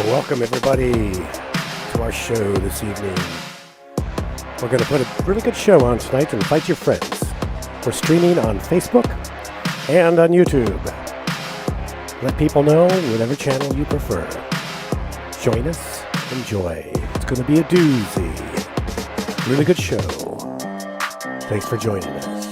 Welcome, everybody, to our show this evening. We're going to put a really good show on tonight. Invite your friends. We're streaming on Facebook and on YouTube. Let people know whatever channel you prefer. Join us. Enjoy. It's going to be a doozy. Really good show. Thanks for joining us.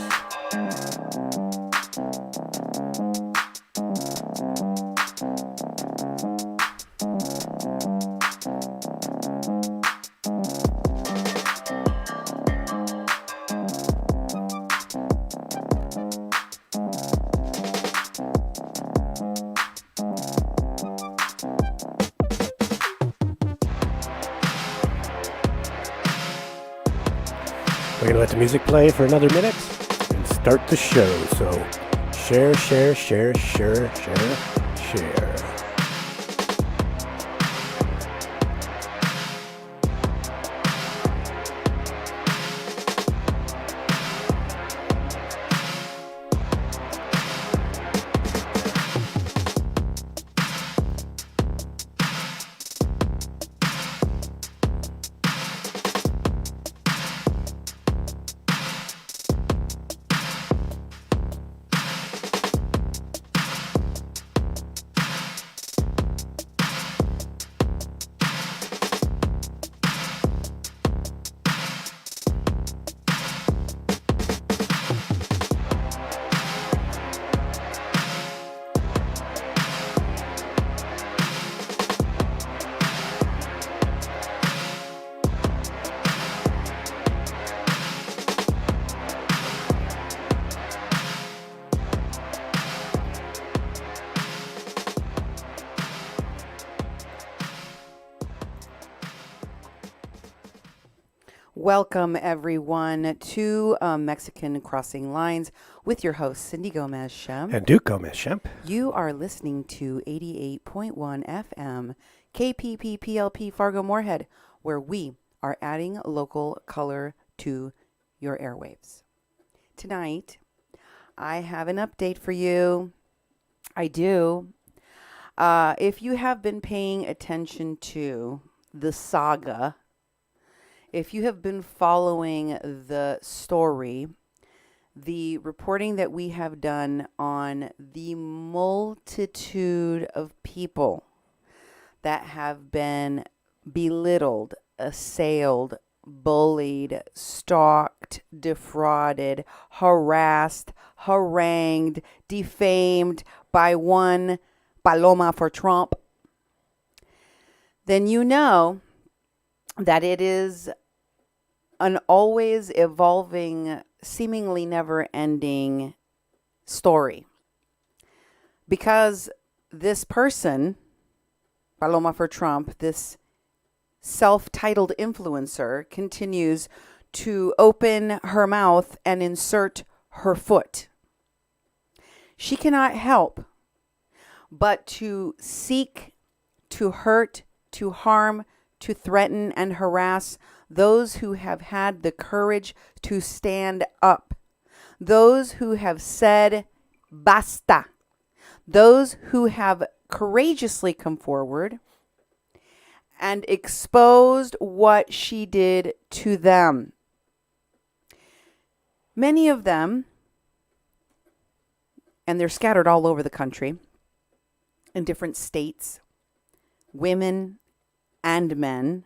We're going to let the music play for another minute and start the show. So share, share, share, share, share, share. Welcome, everyone, to Mexican Crossing Lines with your host, Cindy Gomez-Schempp. And Duke Gomez-Schempp. You are listening to 88.1 FM, KPPPLP Fargo Moorhead, where we are adding local color to your airwaves. Tonight, I have an update for you. I do. If you have been paying attention to the saga, if you have been following the story, the reporting that we have done on the multitude of people that have been belittled, assailed, bullied, stalked, defrauded, harassed, harangued, defamed by one Paloma for Trump, then you know that it is an always evolving, seemingly never-ending story. Because this person, Paloma for Trump, this self-titled influencer, continues to open her mouth and insert her foot. She cannot help but to seek, to hurt, to harm, to threaten and harass those who have had the courage to stand up, those who have said basta, those who have courageously come forward and exposed what she did to them. Many of them, and they're scattered all over the country, in different states, women and men,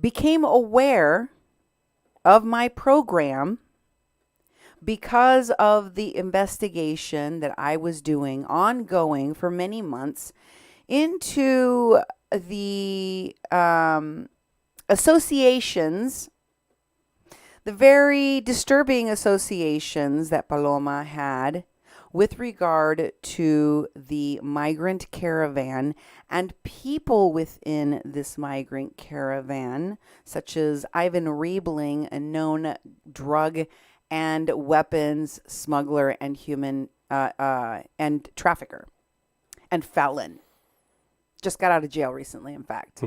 became aware of my program because of the investigation that I was doing ongoing for many months into the associations, the very disturbing associations that Paloma had with regard to the migrant caravan and people within this migrant caravan, such as Ivan Riebling, a known drug and weapons smuggler and human and trafficker and felon. Just got out of jail recently, in fact.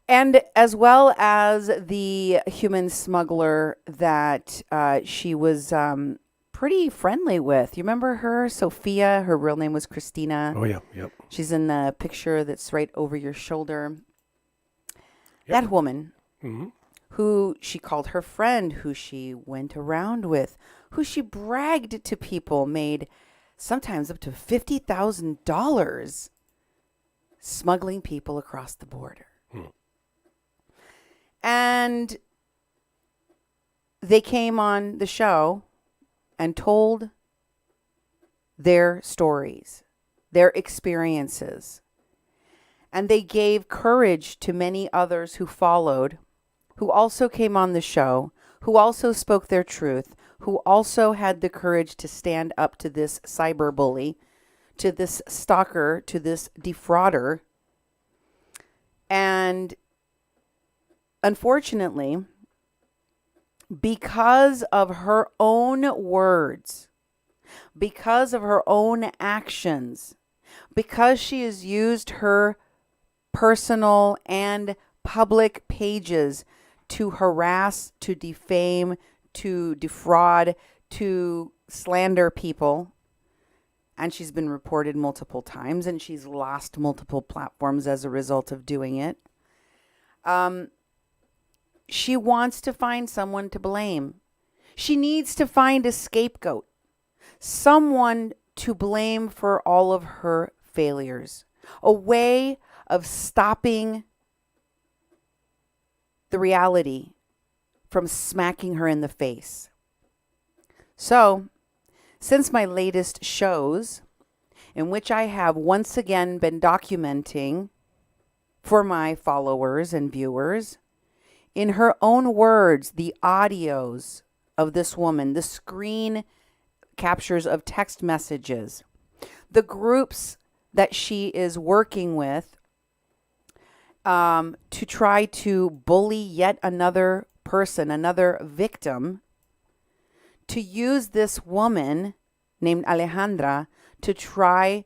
And as well as the human smuggler that she was pretty friendly with. You remember her, Sophia? Her real name was Christina. Oh, yeah. Yep. She's in the picture that's right over your shoulder. Yep. That woman, Mm-hmm. who she called her friend, who she went around with, who she bragged to people, made sometimes up to $50,000 smuggling people across the border. And they came on the show and told their stories, their experiences. And they gave courage to many others who followed, who also came on the show, who also spoke their truth, who also had the courage to stand up to this cyberbully, to this stalker, to this defrauder. And unfortunately, because of her own words, because of her own actions, because she has used her personal and public pages to harass, to defame, to defraud, to slander people, and she's been reported multiple times, and she's lost multiple platforms as a result of doing it. She wants to find someone to blame. She needs to find a scapegoat, someone to blame for all of her failures, a way of stopping the reality from smacking her in the face. So, since my latest shows, in which I have once again been documenting for my followers and viewers, in her own words, the audios of this woman, the screen captures of text messages, the groups that she is working with to try to bully yet another person, another victim, to use this woman named Alejandra to try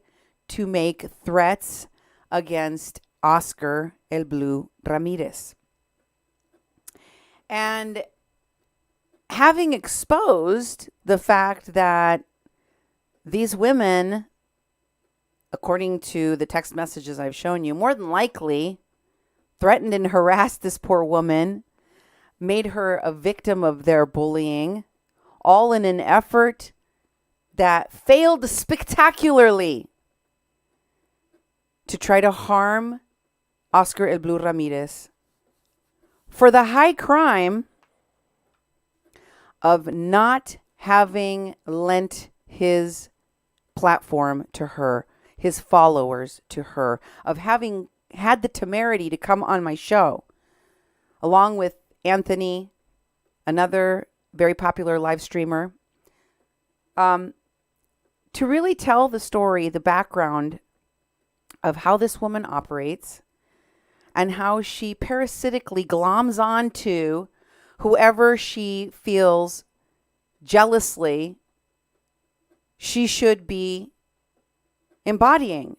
to make threats against Oscar El Blue Ramirez. And having exposed the fact that these women, according to the text messages I've shown you, more than likely threatened and harassed this poor woman, made her a victim of their bullying, all in an effort that failed spectacularly to try to harm Oscar El Blue Ramirez for the high crime of not having lent his platform to her, his followers to her, of having had the temerity to come on my show, along with Anthony, another very popular live streamer, to really tell the story, the background of how this woman operates and how she parasitically gloms onto whoever she feels jealously she should be embodying.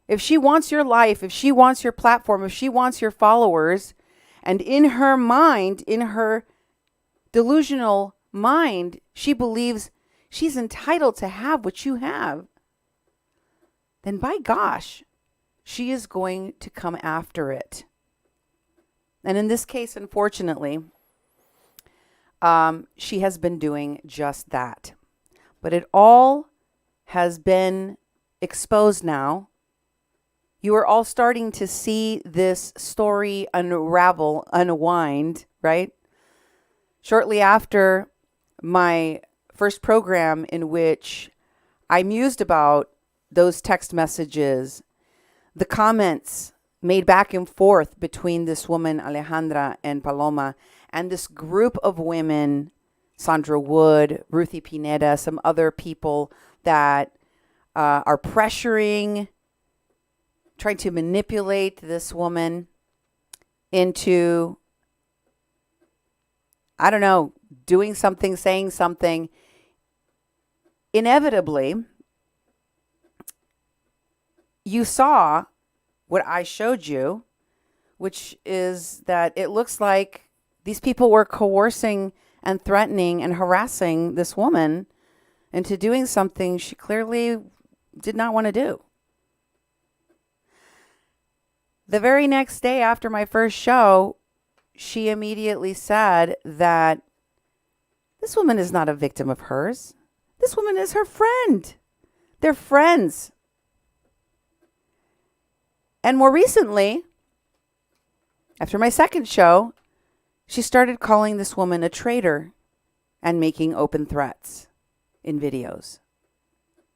If she wants your life, if she wants your platform, if she wants your followers, and in her mind, in her delusional mind, she believes she's entitled to have what you have, then by gosh, she is going to come after it. And in this case, unfortunately, she has been doing just that. But it all has been exposed now. You are all starting to see this story unravel, unwind, right? Shortly after my first program, in which I mused about those text messages, the comments made back and forth between this woman, Alejandra, and Paloma, and this group of women, Sandra Wood, Ruthie Pineda, some other people that are pressuring, trying to manipulate this woman into, I don't know, doing something, saying something. Inevitably, you saw what I showed you, which is that it looks like these people were coercing and threatening and harassing this woman into doing something she clearly did not want to do. The very next day after my first show, she immediately said that this woman is not a victim of hers. This woman is her friend. They're friends. And more recently, after my second show, she started calling this woman a traitor and making open threats in videos.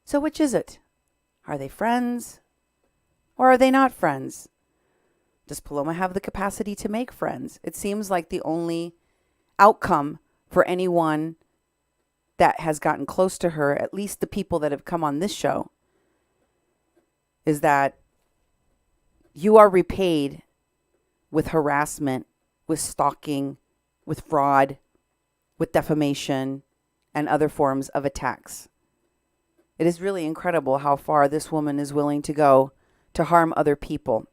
So which is it? Are they friends or are they not friends? Does Paloma have the capacity to make friends? It seems like the only outcome for anyone that has gotten close to her, at least the people that have come on this show, is that you are repaid with harassment, with stalking, with fraud, with defamation, and other forms of attacks. It is really incredible how far this woman is willing to go to harm other people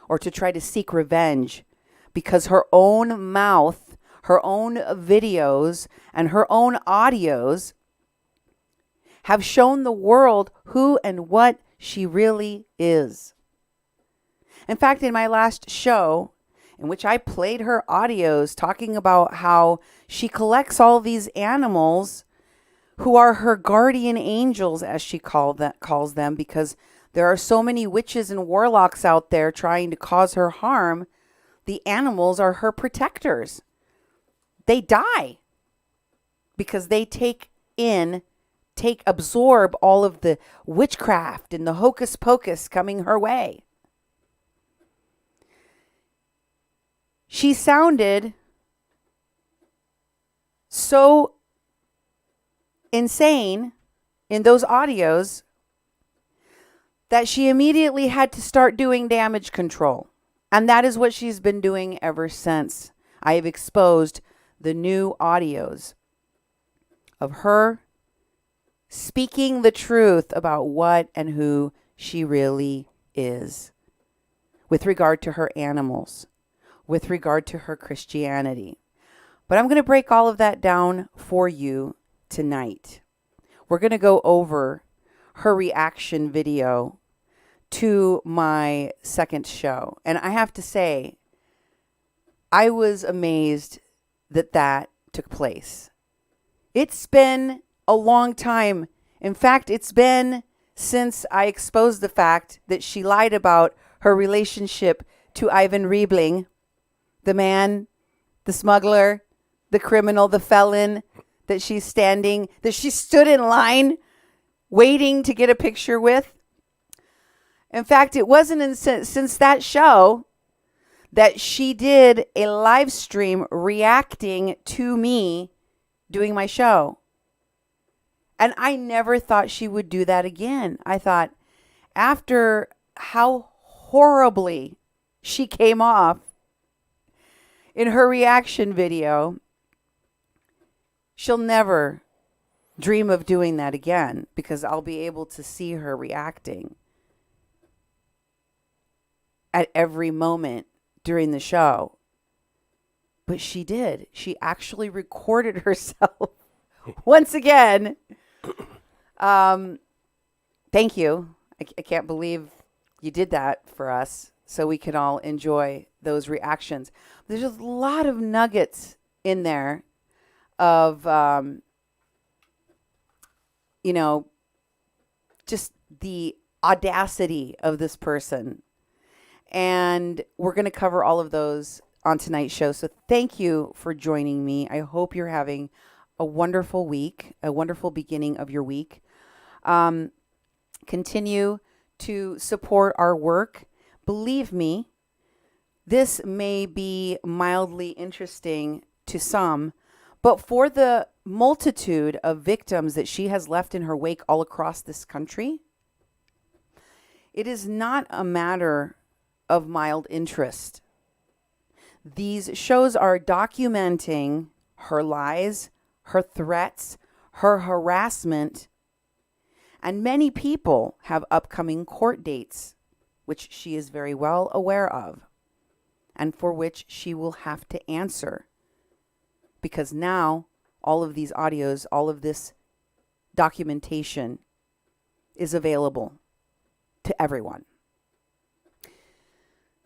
or to try to seek revenge because her own mouth, her own videos, and her own audios have shown the world who and what she really is. In fact, in my last show, in which I played her audios talking about how she collects all these animals who are her guardian angels, as she calls them, because there are so many witches and warlocks out there trying to cause her harm. The animals are her protectors. They die because they absorb all of the witchcraft and the hocus pocus coming her way. She sounded so insane in those audios that she immediately had to start doing damage control. And that is what she's been doing ever since. I have exposed the new audios of her speaking the truth about what and who she really is with regard to her animals, with regard to her Christianity. But I'm going to break all of that down for you tonight. We're going to go over her reaction video to my second show. And I have to say, I was amazed that took place. It's been a long time. In fact, it's been since I exposed the fact that she lied about her relationship to Ivan Riebling, the man, the smuggler, the criminal, the felon, that she stood in line waiting to get a picture with. In fact, it wasn't since that show that she did a live stream reacting to me doing my show. And I never thought she would do that again. I thought after how horribly she came off in her reaction video, she'll never dream of doing that again because I'll be able to see her reacting at every moment during the show. But she did. She actually recorded herself once again. Thank you. I can't believe you did that for us so we can all enjoy those reactions. There's a lot of nuggets in there of, just the audacity of this person. And we're going to cover all of those on tonight's show. So thank you for joining me. I hope you're having a wonderful week, a wonderful beginning of your week. Continue to support our work. Believe me, this may be mildly interesting to some, but for the multitude of victims that she has left in her wake all across this country, it is not a matter of mild interest. These shows are documenting her lies, her threats, her harassment, and many people have upcoming court dates, which she is very well aware of, and for which she will have to answer. Because now, all of these audios, all of this documentation is available to everyone.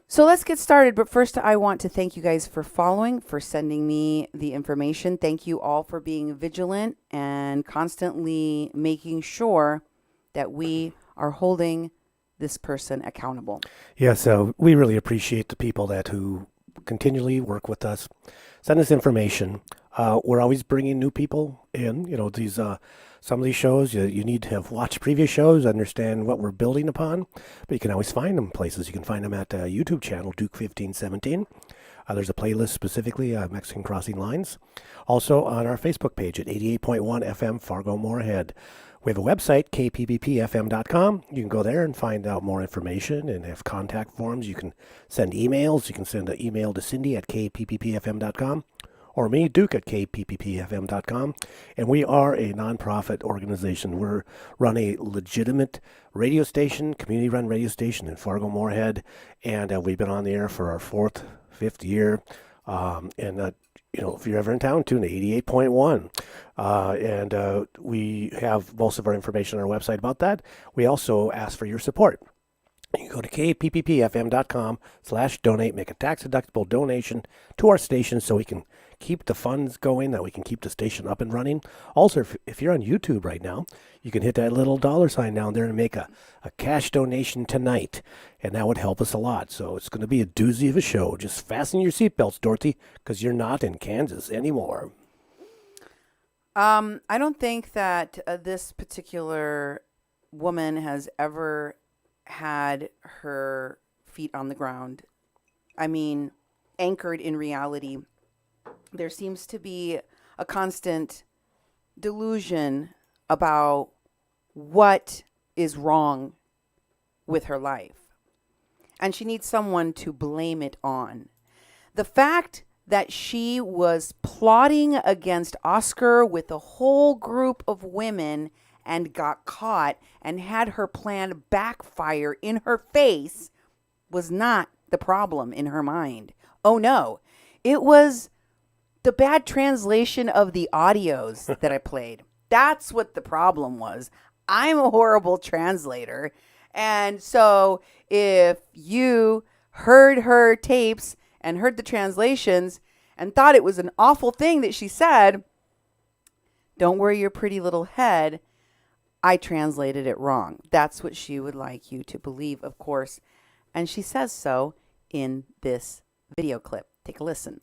So let's get started. But first, I want to thank you guys for following, for sending me the information. Thank you all for being vigilant and constantly making sure that we are holding this person accountable. Yeah, so we really appreciate the people who continually work with us, send us information. We're always bringing new people in. These some of these shows you need to have watched previous shows, understand what we're building upon, but you can always find them places. You can find them at YouTube channel Duke1517. There's a playlist specifically, Mexican Crossing Lines. Also on our Facebook page at 88.1 FM Fargo Moorhead. We have a website, kppfm.com. You can go there and find out more information and have contact forms. You can send emails. You can send an email to Cindy at kppfm.com or me, Duke, at kppfm.com. And we are a nonprofit organization. We run a legitimate radio station, community-run radio station in Fargo Moorhead, and we've been on the air for our fifth year. If you're ever in town, tune to 88.1. And we have most of our information on our website about that. We also ask for your support. You can go to kppfm.com/donate, make a tax-deductible donation to our station so we can keep the funds going, that we can keep the station up and running. Also, if you're on YouTube right now, you can hit that little $ down there and make a cash donation tonight, and that would help us a lot. So it's going to be a doozy of a show. Just fasten your seatbelts, Dorothy, because you're not in Kansas anymore. I don't think that this particular woman has ever had her feet on the ground. I mean, anchored in reality. There seems to be a constant delusion about what is wrong with her life. And she needs someone to blame it on. The fact that she was plotting against Oscar with a whole group of women and got caught and had her plan backfire in her face was not the problem in her mind. Oh no, it was the bad translation of the audios that I played. That's what the problem was. I'm a horrible translator. And so if you heard her tapes and heard the translations and thought it was an awful thing that she said, don't worry your pretty little head. I translated it wrong. That's what she would like you to believe, of course. And she says so in this video clip. Take a listen.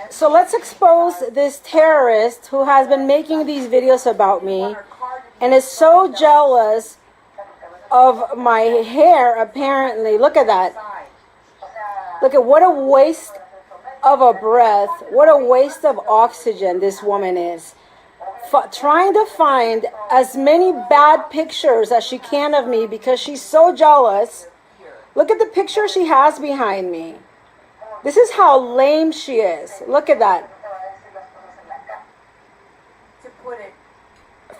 So let's expose this terrorist who has been making these videos about me and is so jealous of my hair, apparently. Look at that. Look at what a waste of a breath. What a waste of oxygen this woman is. Trying to find as many bad pictures as she can of me because she's so jealous. Look at the picture she has behind me. This is how lame she is. Look at that.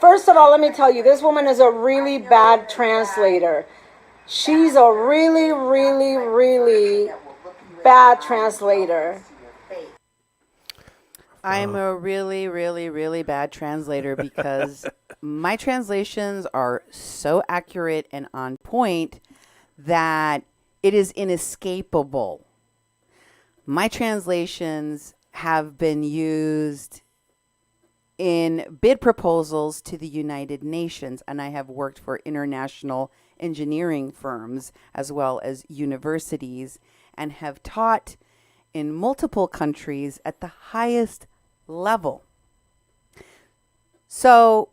First of all, let me tell you, this woman is a really bad translator. She's a really, really, really bad translator. I'm a really, really, really bad translator because my translations are so accurate and on point that it is inescapable. My translations have been used in bid proposals to the United Nations, and I have worked for international engineering firms as well as universities and have taught in multiple countries at the highest level. So,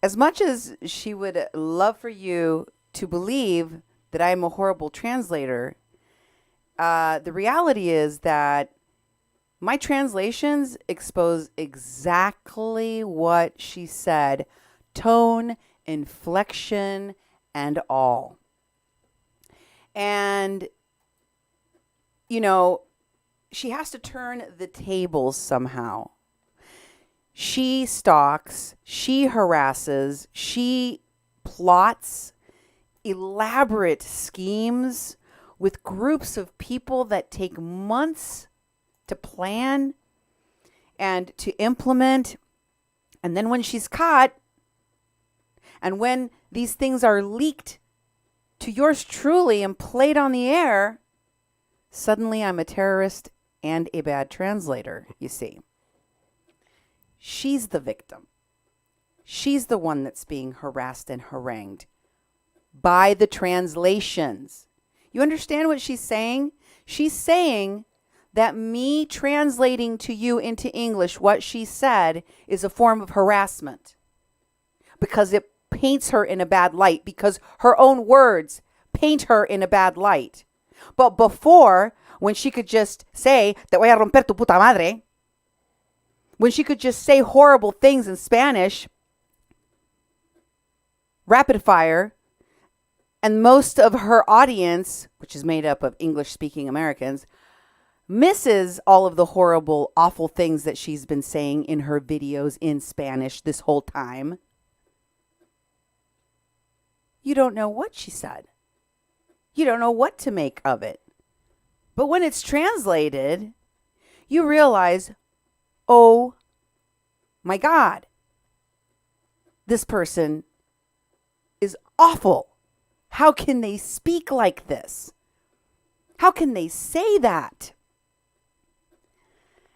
as much as she would love for you to believe that I'm a horrible translator, the reality is that my translations expose exactly what she said, tone, inflection, and all. And, you know, she has to turn the tables somehow. She stalks, she harasses, she plots elaborate schemes with groups of people that take months to plan and to implement. And then when she's caught, and when these things are leaked to yours truly and played on the air, suddenly I'm a terrorist and a bad translator, you see. She's the victim. She's the one that's being harassed and harangued by the translations. You understand what she's saying? She's saying that me translating to you into English what she said is a form of harassment because it paints her in a bad light, because her own words paint her in a bad light. But before, when she could just say, te voy a romper tu puta madre, when she could just say horrible things in Spanish, rapid fire, and most of her audience, which is made up of English-speaking Americans, misses all of the horrible, awful things that she's been saying in her videos in Spanish this whole time. You don't know what she said. You don't know what to make of it. But when it's translated, you realize, oh my God, this person is awful. How can they speak like this? How can they say that?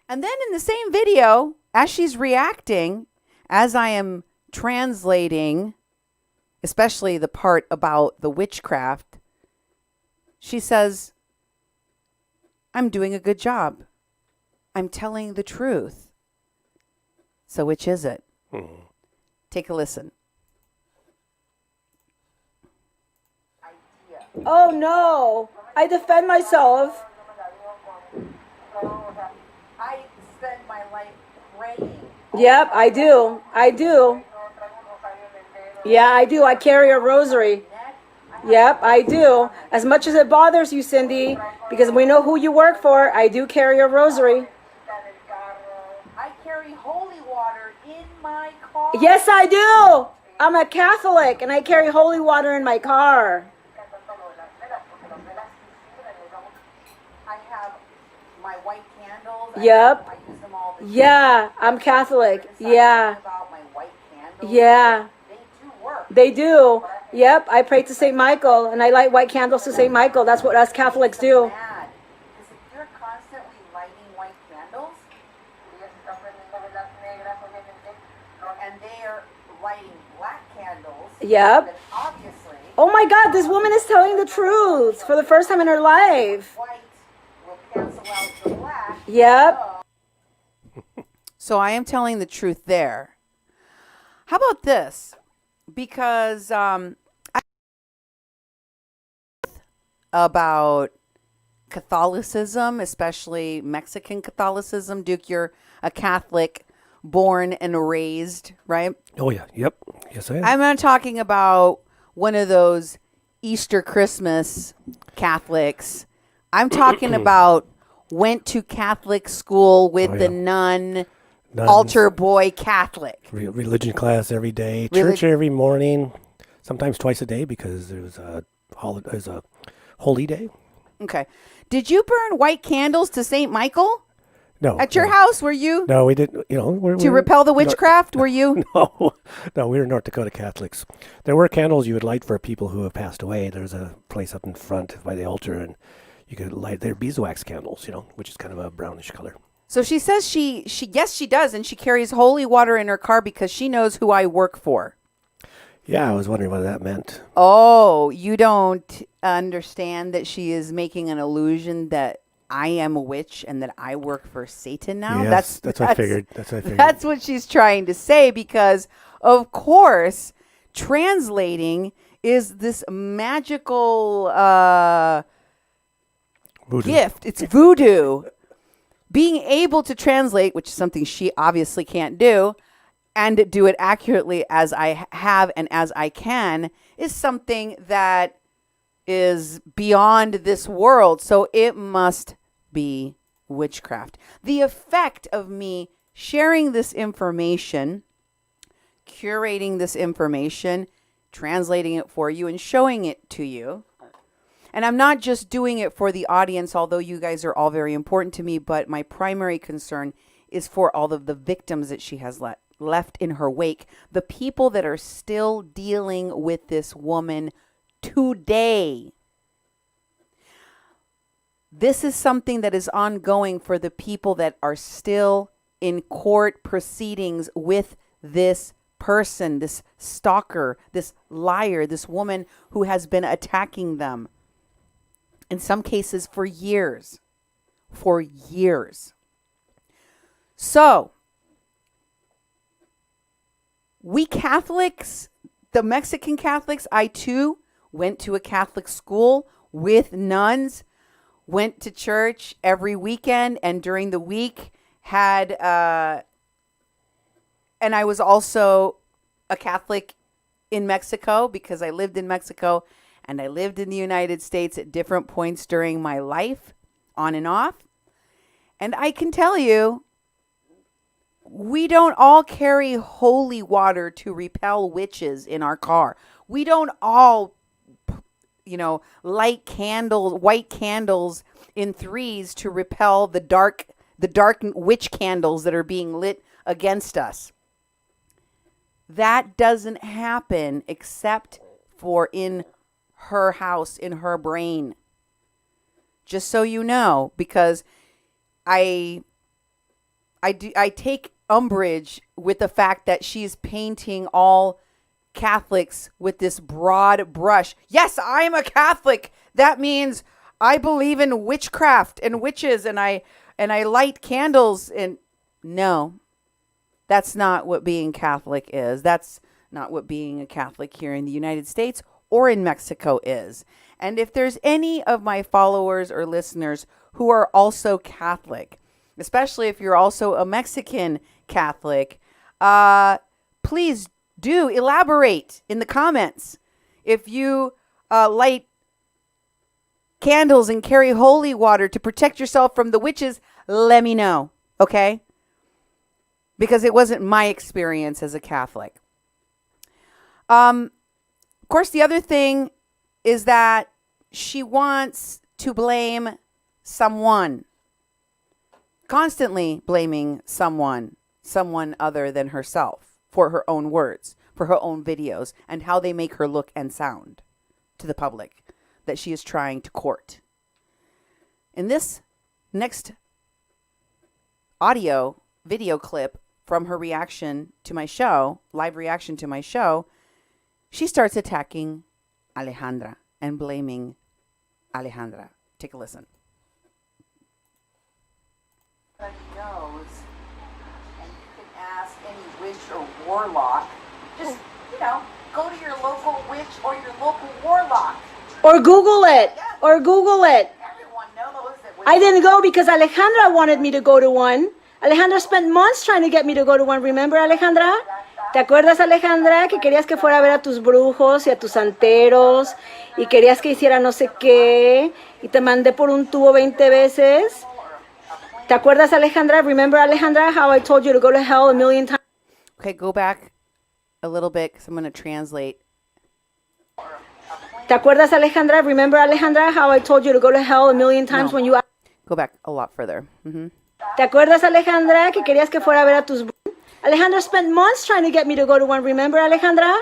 And then in the same video, as she's reacting, as I am translating, especially the part about the witchcraft, she says, I'm doing a good job. I'm telling the truth. So which is it? Take a listen. Oh no, I defend myself. I spend my life praying. Yep, I do. I do. Yeah, I do. I carry a rosary. Yep, I do. As much as it bothers you, Cindy, because we know who you work for, I do carry a rosary. I carry holy water in my car. Yes, I do. I'm a Catholic and I carry holy water in my car. I have my white candles. Yep. I use them all the time. Yeah, I'm Catholic. Yeah. About my white candles. Yeah. They do work. They do. Yep, I pray to St. Michael and I light white candles to St. Michael. That's what us Catholics do. Because if you're constantly lighting white candles, and they are lighting black candles, Yep. then obviously, Oh my God, this woman is telling the truth for the first time in her life. white will cancel out the black. Yep. So I am telling the truth there. How about this? Because about Catholicism, especially Mexican Catholicism. Duke, you're a Catholic, born and raised, right? Oh, yeah. Yep. Yes, I am. I'm not talking about one of those Easter Christmas Catholics. I'm talking about went to Catholic school with the nun, Nuns, altar boy Catholic. religion class every day, Reli- church every morning, sometimes twice a day because there's a holy day. Okay. Did you burn white candles to St. Michael No. at your no. house? Were you No, we didn't. You know, to repel the witchcraft? Were you? No, we were North Dakota Catholics. There were candles you would light for people who have passed away. There's a place up in front by the altar, and you could light their beeswax candles, which is kind of a brownish color. So she says she yes, she does, and she carries holy water in her car because she knows who I work for. Yeah, I was wondering what that meant. Oh, you don't understand that she is making an illusion that I am a witch and that I work for Satan now? Yes, that's what I figured. That's what I figured. That's what she's trying to say because, of course, translating is this magical Voodoo. gift. It's voodoo. Being able to translate, which is something she obviously can't do, and do it accurately as I have and as I can, is something that is beyond this world. So it must be witchcraft. The effect of me sharing this information, curating this information, translating it for you, and showing it to you, And I'm not just doing it for the audience, although you guys are all very important to me, but my primary concern is for all of the victims that she has left in her wake, the people that are still dealing with this woman today. This is something that is ongoing for the people that are still in court proceedings with this person, this stalker, this liar, this woman who has been attacking them. In some cases for years. For years. So, we Catholics, the Mexican Catholics, I too went to a Catholic school with nuns, went to church every weekend, and during the week had, and I was also a Catholic in Mexico because I lived in Mexico and I lived in the United States at different points during my life, on and off. And I can tell you, we don't all carry holy water to repel witches in our car. We don't all, light candles, white candles in threes to repel the dark witch candles that are being lit against us. That doesn't happen except for in her house, in her brain. Just so you know, because I take umbrage with the fact that she's painting all Catholics with this broad brush. Yes, I'm a Catholic. That means I believe in witchcraft and witches and I light candles. And no, that's not what being Catholic is. That's not what being a Catholic here in the United States or in Mexico is. And if there's any of my followers or listeners who are also Catholic, especially if you're also a Mexican Catholic, please do elaborate in the comments. If you light candles and carry holy water to protect yourself from the witches, let me know, okay? Because it wasn't my experience as a Catholic. Of course, the other thing is that she wants to blame someone. Constantly blaming someone other than herself for her own words, for her own videos, and how they make her look and sound to the public that she is trying to court. In this next video clip from her reaction to my show, live reaction to my show, she starts attacking Alejandra and blaming Alejandra. Take a listen. Knows, and you can ask any witch or warlock. Just, go to your local witch or your local warlock. Or Google it. Yeah. Or Google it. Everyone knows that. I didn't go because Alejandra wanted me to go to one. Alejandra spent months trying to get me to go to one. Remember, Alejandra? ¿Te acuerdas, Alejandra, que querías que fuera a ver a tus brujos y a tus santeros y querías que hiciera no sé qué y te mandé por un tubo 20 veces? ¿Te acuerdas, Alejandra? Remember, Alejandra, how I told you to go to hell a million times? Okay, go back a little bit because I'm going to translate. ¿Te acuerdas, Alejandra? Remember, Alejandra, how I told you to go to hell a million times when you... Go back a lot further. Mm-hmm. ¿Te acuerdas, Alejandra, que querías que fuera a ver a tus... Alejandra spent months trying to get me to go to one. Remember, Alejandra?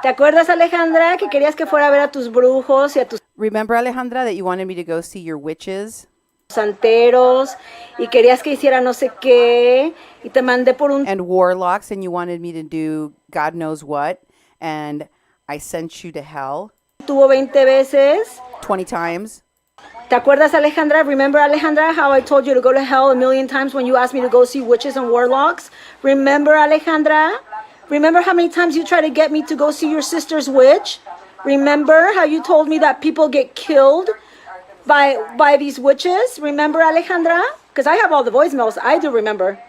¿Te acuerdas, Alejandra, que querías que fuera a ver a tus brujos y a tus... Remember, Alejandra, that you wanted me to go see your witches? Santeros y querías que hiciera no sé qué y te mandé por un... And warlocks, and you wanted me to do God knows what, and I sent you to hell. Tuvo 20 veces. 20 times. ¿Te acuerdas, Alejandra? Remember, Alejandra, how I told you to go to hell a million times when you asked me to go see witches and warlocks? Remember, Alejandra? Remember how many times you tried to get me to go see your sister's witch? Remember how you told me that people get killed by these witches? Remember, Alejandra? Because I have all the voicemails. I do remember.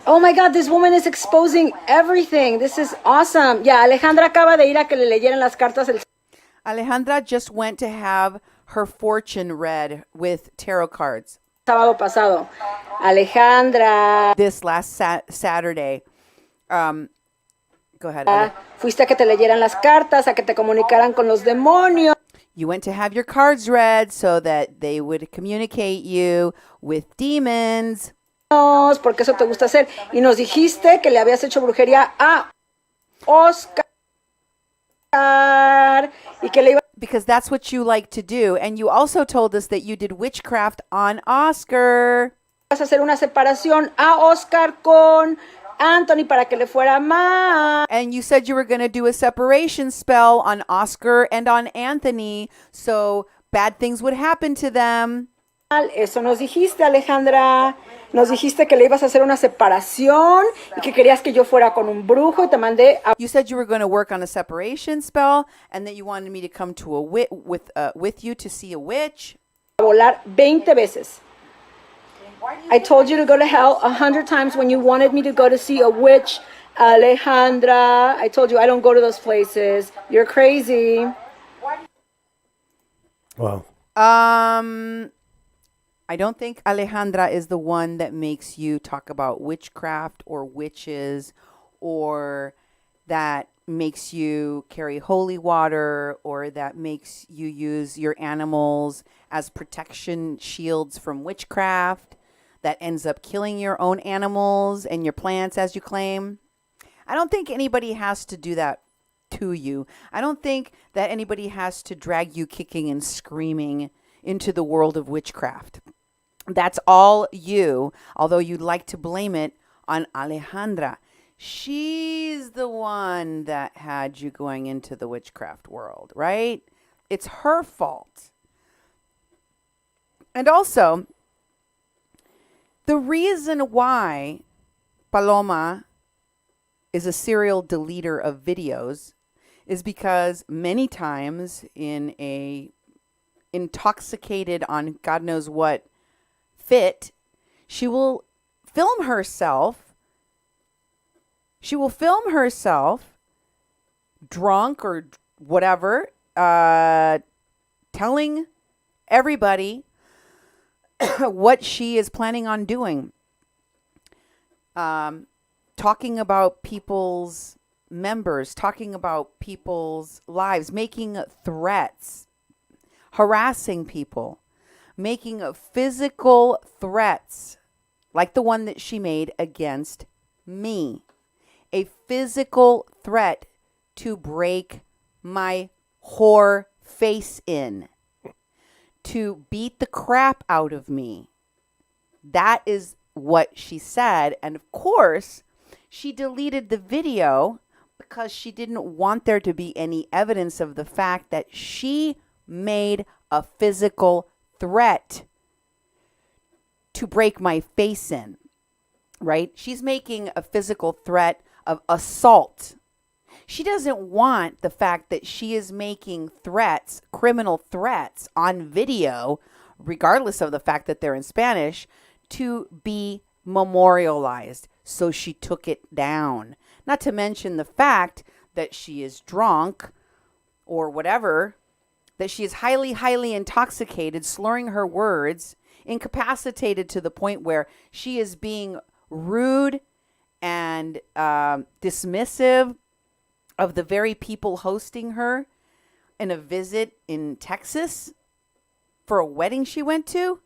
Oh my God, this woman is exposing everything. This is awesome. Yeah, Alejandra acaba de ir a que le leyeran las cartas. Alejandra just went to have her fortune read with tarot cards. Sábado pasado. Alejandra, This last Saturday. Go ahead. fuiste a que te leyeran las cartas, a que te comunicaran con los demonios. You went to have your cards read so that they would communicate you with demons. Porque eso te gusta hacer. Y nos dijiste que le habías hecho brujería a Oscar y que le ibas Because that's what you like to do. And you also told us that you did witchcraft on Oscar. a hacer una separación a Oscar con Anthony para que le fuera mal. And you said you were going to do a separation spell on Oscar and on Anthony so bad things would happen to them. Eso nos dijiste, Alejandra. Nos dijiste que le ibas a hacer una separación y que querías que yo fuera con un brujo y te mandé a You said you were going to work on a separation spell and that you wanted me to come to with you to see a witch. volar 20 veces. I told you to go to hell 100 times when you wanted me to go to see a witch, Alejandra. I told you I don't go to those places. You're crazy. Well, I don't think Alejandra is the one that makes you talk about witchcraft or witches, or that makes you carry holy water, or that makes you use your animals as protection shields from witchcraft, that ends up killing your own animals and your plants, as you claim. I don't think anybody has to do that to you. I don't think that anybody has to drag you kicking and screaming into the world of witchcraft. That's all you, although you'd like to blame it on Alejandra. She's the one that had you going into the witchcraft world, right? It's her fault. And also, the reason why Paloma is a serial deleter of videos is because many times in a intoxicated on God knows what fit, she will film herself. She will film herself drunk or whatever, telling everybody what she is planning on doing. Talking about people's members, talking about people's lives, making threats, harassing people, making physical threats like the one that she made against me. A physical threat to break my whore face in, to beat the crap out of me. That is what she said. And of course, she deleted the video because she didn't want there to be any evidence of the fact that she made a physical threat to break my face in, right? She's making a physical threat of assault. She doesn't want the fact that she is making threats, criminal threats on video, regardless of the fact that they're in Spanish, to be memorialized. So she took it down. Not to mention the fact that she is drunk or whatever, that she is highly, highly intoxicated, slurring her words, incapacitated to the point where she is being rude and dismissive of the very people hosting her in a visit in Texas for a wedding she went to.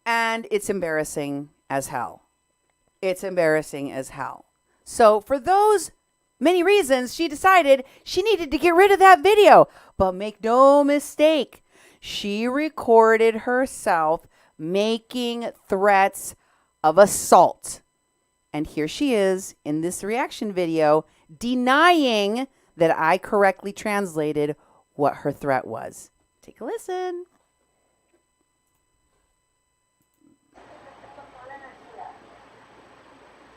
And it's embarrassing as hell. It's embarrassing as hell. So for those many reasons, she decided she needed to get rid of that video. But make no mistake, she recorded herself making threats of assault. And here she is in this reaction video denying that I correctly translated what her threat was. Take a listen.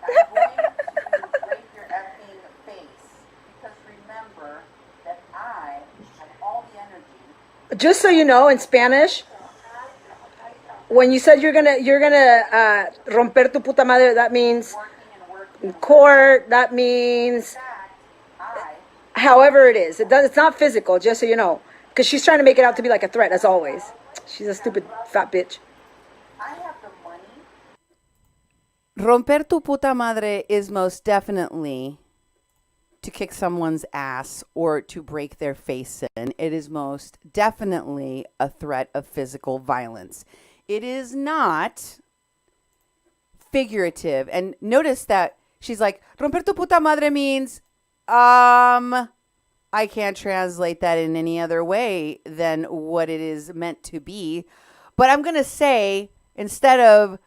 I'm going to break your effing face because remember that I have all the energy. Just so you know, in Spanish, when you said you're gonna romper tu puta madre, that means in court. That means however it is. It's not physical. Just so you know, Because she's trying to make it out to be like a threat, as always. She's a stupid fat bitch. Romper tu puta madre is most definitely to kick someone's ass or to break their face in. It is most definitely a threat of physical violence. It is not figurative. And notice that she's like, romper tu puta madre means, I can't translate that in any other way than what it is meant to be. But I'm going to say, instead of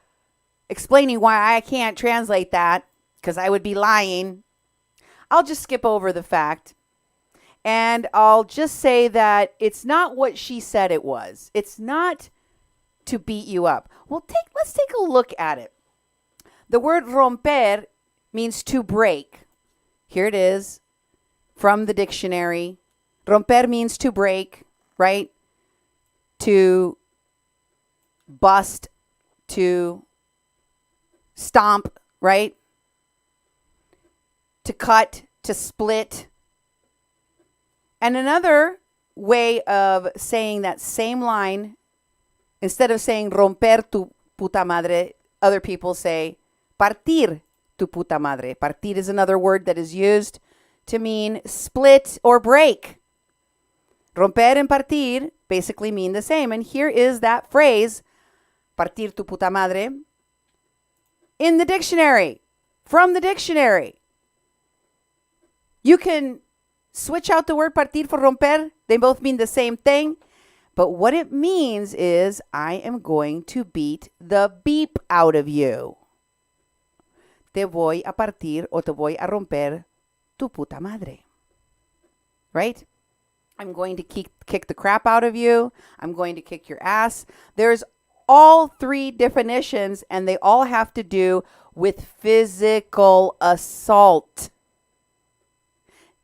explaining why I can't translate that, because I would be lying, I'll just skip over the fact. And I'll just say that it's not what she said it was. It's not to beat you up. Well, let's take a look at it. The word romper means to break. Here it is from the dictionary. Romper means to break, right? To bust, to stomp, right? To cut, to split. And another way of saying that same line, instead of saying romper tu puta madre, other people say partir tu puta madre. Partir is another word that is used to mean split or break. Romper and partir basically mean the same. And here is that phrase, partir tu puta madre, in the dictionary, from the dictionary. You can switch out the word partir for romper. They both mean the same thing. But what it means is I am going to beat the beep out of you. Te voy a partir o te voy a romper tu puta madre. Right? I'm going to kick the crap out of you. I'm going to kick your ass. There's all three definitions, and they all have to do with physical assault.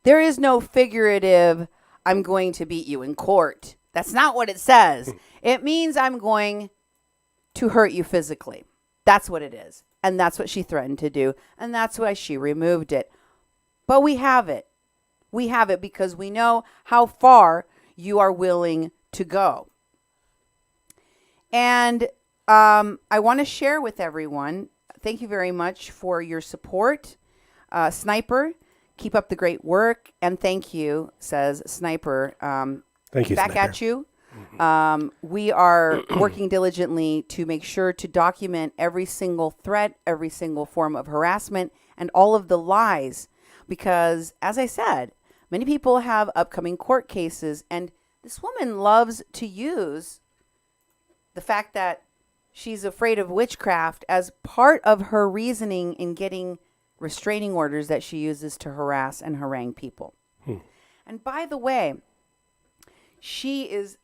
There is no figurative, I'm going to beat you in court. That's not what it says. It means I'm going to hurt you physically. That's what it is. And that's what she threatened to do. And that's why she removed it. But we have it. We have it because we know how far you are willing to go. And I want to share with everyone, thank you very much for your support. Sniper, keep up the great work. And thank you, says Sniper. Thank you, back Sniper. at you. We are working diligently to make sure to document every single threat, every single form of harassment, and all of the lies. Because, as I said, many people have upcoming court cases, and this woman loves to use the fact that she's afraid of witchcraft as part of her reasoning in getting restraining orders that she uses to harass and harangue people. And by the way, she is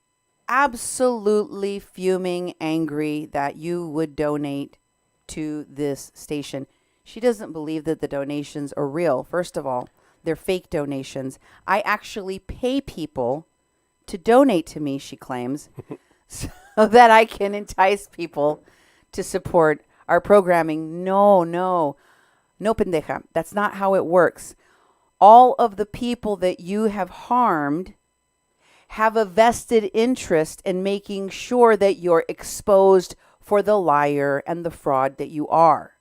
absolutely fuming angry that you would donate to this station. She doesn't believe that the donations are real. First of all, they're fake donations. I actually pay people to donate to me, she claims, so that I can entice people to support our programming. No, pendeja. That's not how it works. All of the people that you have harmed have a vested interest in making sure that you're exposed for the liar and the fraud that you are.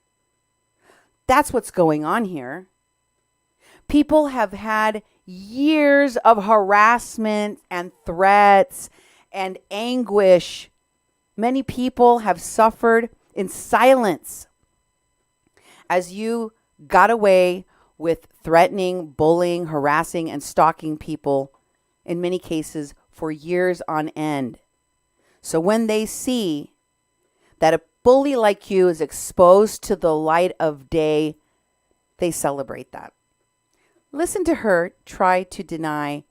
That's what's going on here. People have had years of harassment and threats and anguish. Many people have suffered in silence as you got away with threatening, bullying, harassing, and stalking people, in many cases for years on end. So when they see that a bully like you is exposed to the light of day, they celebrate that. Listen to her try to deny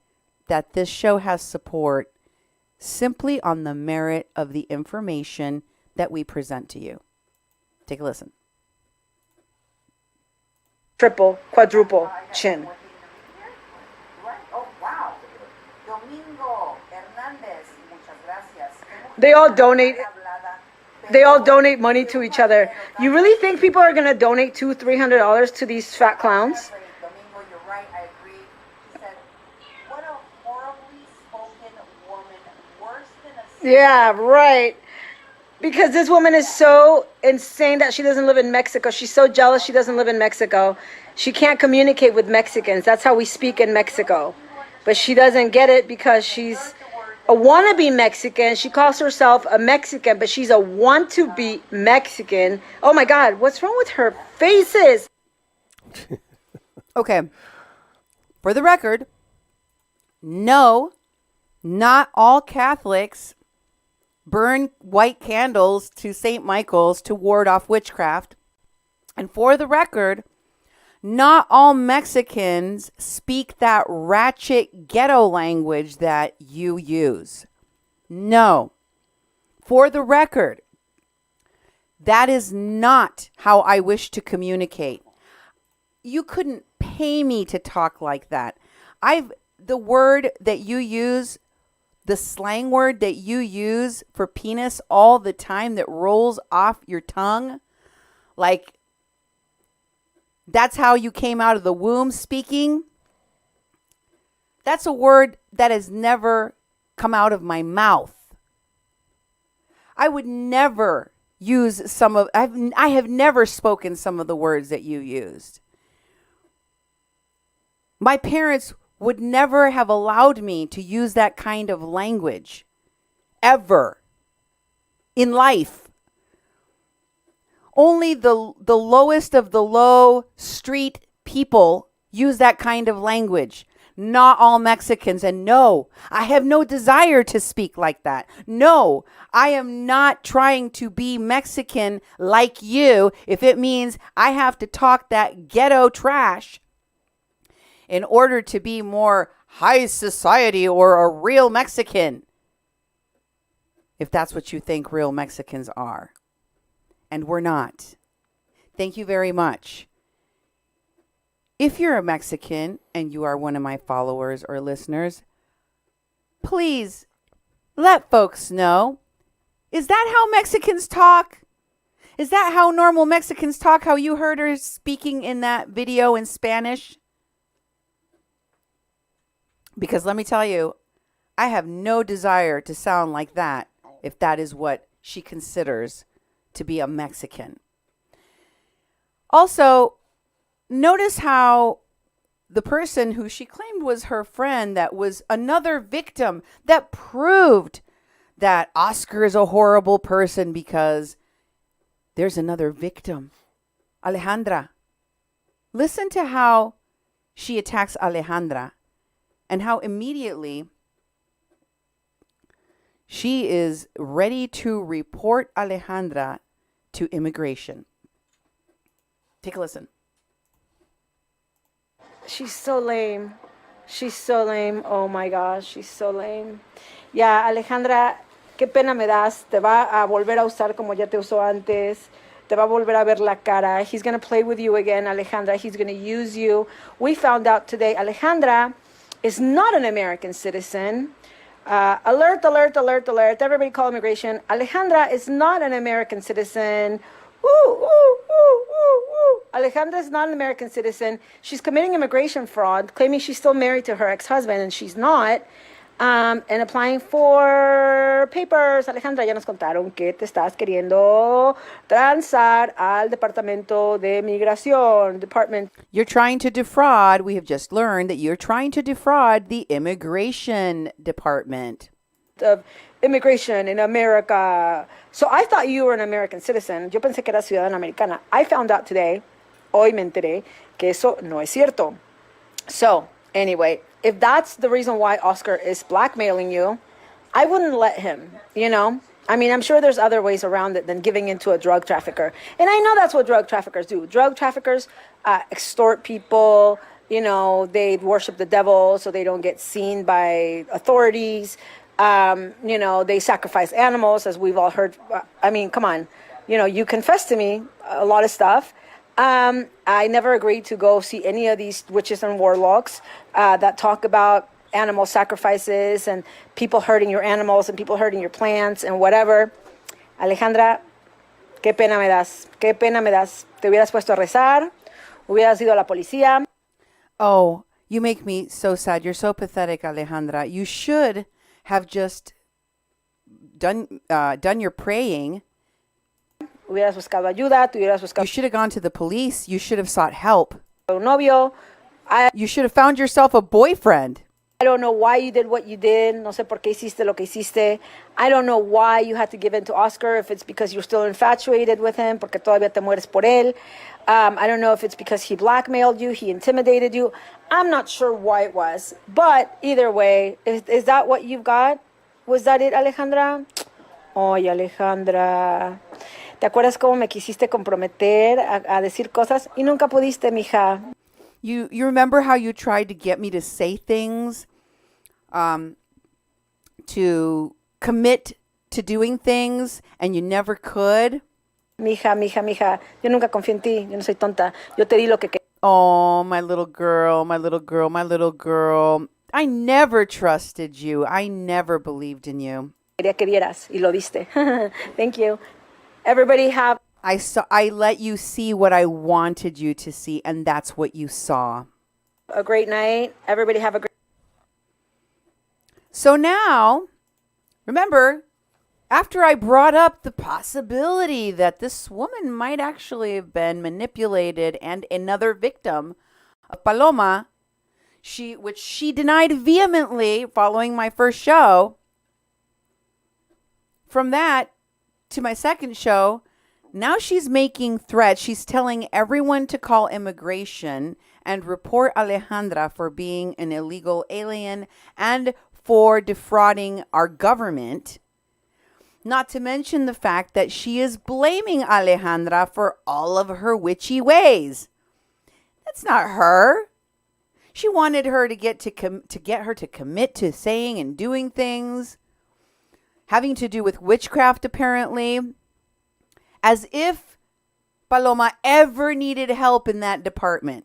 that this show has support simply on the merit of the information that we present to you. Take a listen. Triple, quadruple chin. They all donate money to each other. You really think people are going to donate $200-$300 to these fat clowns? Domingo, you're right. I agree. She said, what a horribly spoken Yeah, right. Because this woman is so insane that she doesn't live in Mexico. She's so jealous she doesn't live in Mexico. She can't communicate with Mexicans. That's how we speak in Mexico. But she doesn't get it because she's a wannabe Mexican. She calls herself a Mexican, but she's a want-to-be Mexican. Oh my God, what's wrong with her faces? Okay. For the record, no, not all Catholics burn white candles to St. Michael's to ward off witchcraft. And for the record, not all Mexicans speak that ratchet ghetto language that you use. No. For the record, that is not how I wish to communicate. You couldn't pay me to talk like that. The word that you use, the slang word that you use for penis all the time that rolls off your tongue, like that's how you came out of the womb speaking. That's a word that has never come out of my mouth. I would never use I have never spoken some of the words that you used. My parents would never have allowed me to use that kind of language ever in life. Only the lowest of the low street people use that kind of language. Not all Mexicans. And no, I have no desire to speak like that. No, I am not trying to be Mexican like you if it means I have to talk that ghetto trash in order to be more high society or a real Mexican. If that's what you think real Mexicans are. And we're not. Thank you very much. If you're a Mexican and you are one of my followers or listeners, please let folks know. Is that how Mexicans talk? Is that how normal Mexicans talk? How you heard her speaking in that video in Spanish? Because let me tell you, I have no desire to sound like that if that is what she considers to be a Mexican. Also, notice how the person who she claimed was her friend that was another victim that proved that Oscar is a horrible person because there's another victim, Alejandra. Listen to how she attacks Alejandra and how immediately she is ready to report Alejandra to immigration. Take a listen. She's so lame. She's so lame. Oh my gosh, she's so lame. Ya, Alejandra, qué pena me das. Te va a volver a usar como ya te usó antes. Te va a volver a ver la cara. He's going to play with you again, Alejandra. He's going to use you. We found out today Alejandra is not an American citizen. Alert, alert, alert, alert. Everybody call immigration. Alejandra is not an American citizen. Ooh, ooh, ooh, ooh, ooh. Alejandra is not an American citizen. She's committing immigration fraud, claiming she's still married to her ex-husband, and she's not. And applying for papers. Alejandra, ya nos contaron que te estás queriendo transar al Departamento de Migración. You're trying to defraud. We have just learned that you're trying to defraud the immigration department. Of immigration in America. So I thought you were an American citizen. Yo pensé que eras ciudadana americana. I found out today, hoy me enteré, que eso no es cierto. So, anyway, if that's the reason why Oscar is blackmailing you, I wouldn't let him, you know? I mean, I'm sure there's other ways around it than giving into a drug trafficker. And I know that's what drug traffickers do. Drug traffickers extort people. You know, they worship the devil so they don't get seen by authorities. You know, they sacrifice animals, as we've all heard. I mean, come on. You know, you confessed to me a lot of stuff. I never agreed to go see any of these witches and warlocks that talk about animal sacrifices and people hurting your animals and people hurting your plants and whatever. Alejandra, qué pena me das. Qué pena me das. Te hubieras puesto a rezar. Hubieras ido a la policía. Oh, you make me so sad. You're so pathetic, Alejandra. You should have just done your praying, hubieras buscado ayuda, tú hubieras you buscado should have gone to the police. You should have sought help. un novio. You should have found yourself a boyfriend. I don't know why you did what you did. No sé por qué hiciste lo que hiciste. I don't know why you had to give in to Oscar, if it's because you're still infatuated with him, porque todavía te mueres por él. I don't know if it's because he blackmailed you, he intimidated you. I'm not sure why it was. But either way, is that what you've got? Was that it, Alejandra? Oye, Alejandra, ¿te acuerdas cómo me quisiste comprometer a decir cosas? Y nunca pudiste, mija. You remember how you tried to get me to say things, to commit to doing things, and you never could? Mija, yo nunca confío en ti, yo no soy tonta. Yo te di lo que Oh, my little girl, my little girl, my little girl. I never trusted you. I never believed in you. quería que vieras y lo viste. Thank you. Everybody have I let you see what I wanted you to see, and that's what you saw. a great night. Everybody have a great So now, remember, after I brought up the possibility that this woman might actually have been manipulated and another victim of Paloma, which she denied vehemently following my first show. From that to my second show, now she's making threats. She's telling everyone to call immigration and report Alejandra for being an illegal alien and for defrauding our government. Not to mention the fact that she is blaming Alejandra for all of her witchy ways. That's not her. She wanted her to get her to commit to saying and doing things having to do with witchcraft, apparently, as if Paloma ever needed help in that department.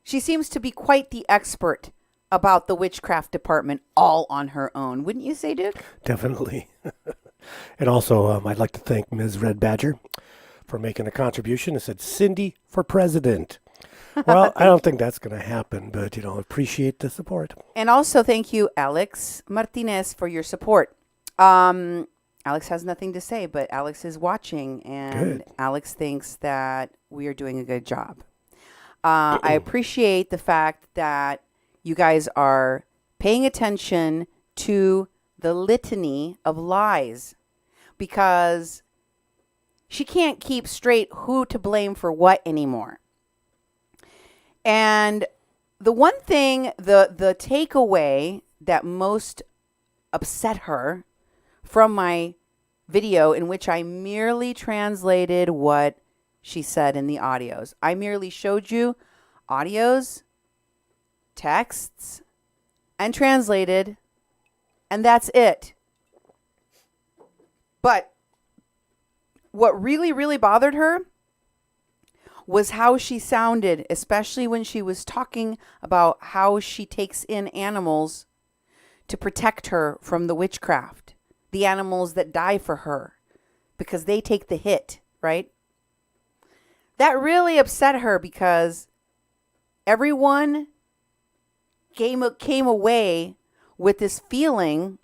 She seems to be quite the expert about the witchcraft department all on her own. Wouldn't you say, Duke? Definitely. And also, I'd like to thank Ms. Red Badger for making a contribution. It said, Cindy for president. Well, I don't think that's going to happen, but, appreciate the support. And also thank you, Alex Martinez, for your support. Alex has nothing to say, but Alex is watching, and Good. Alex thinks that we are doing a good job. I appreciate the fact that you guys are paying attention to the litany of lies, because she can't keep straight who to blame for what anymore. And the one thing, the takeaway that most upset her from my video, in which I merely translated what she said in the audios. I merely showed you audios, texts, and translated, and that's it. But what really, really bothered her was how she sounded, especially when she was talking about how she takes in animals to protect her from the witchcraft, the animals that die for her, because they take the hit, right? That really upset her, because everyone came away with this feeling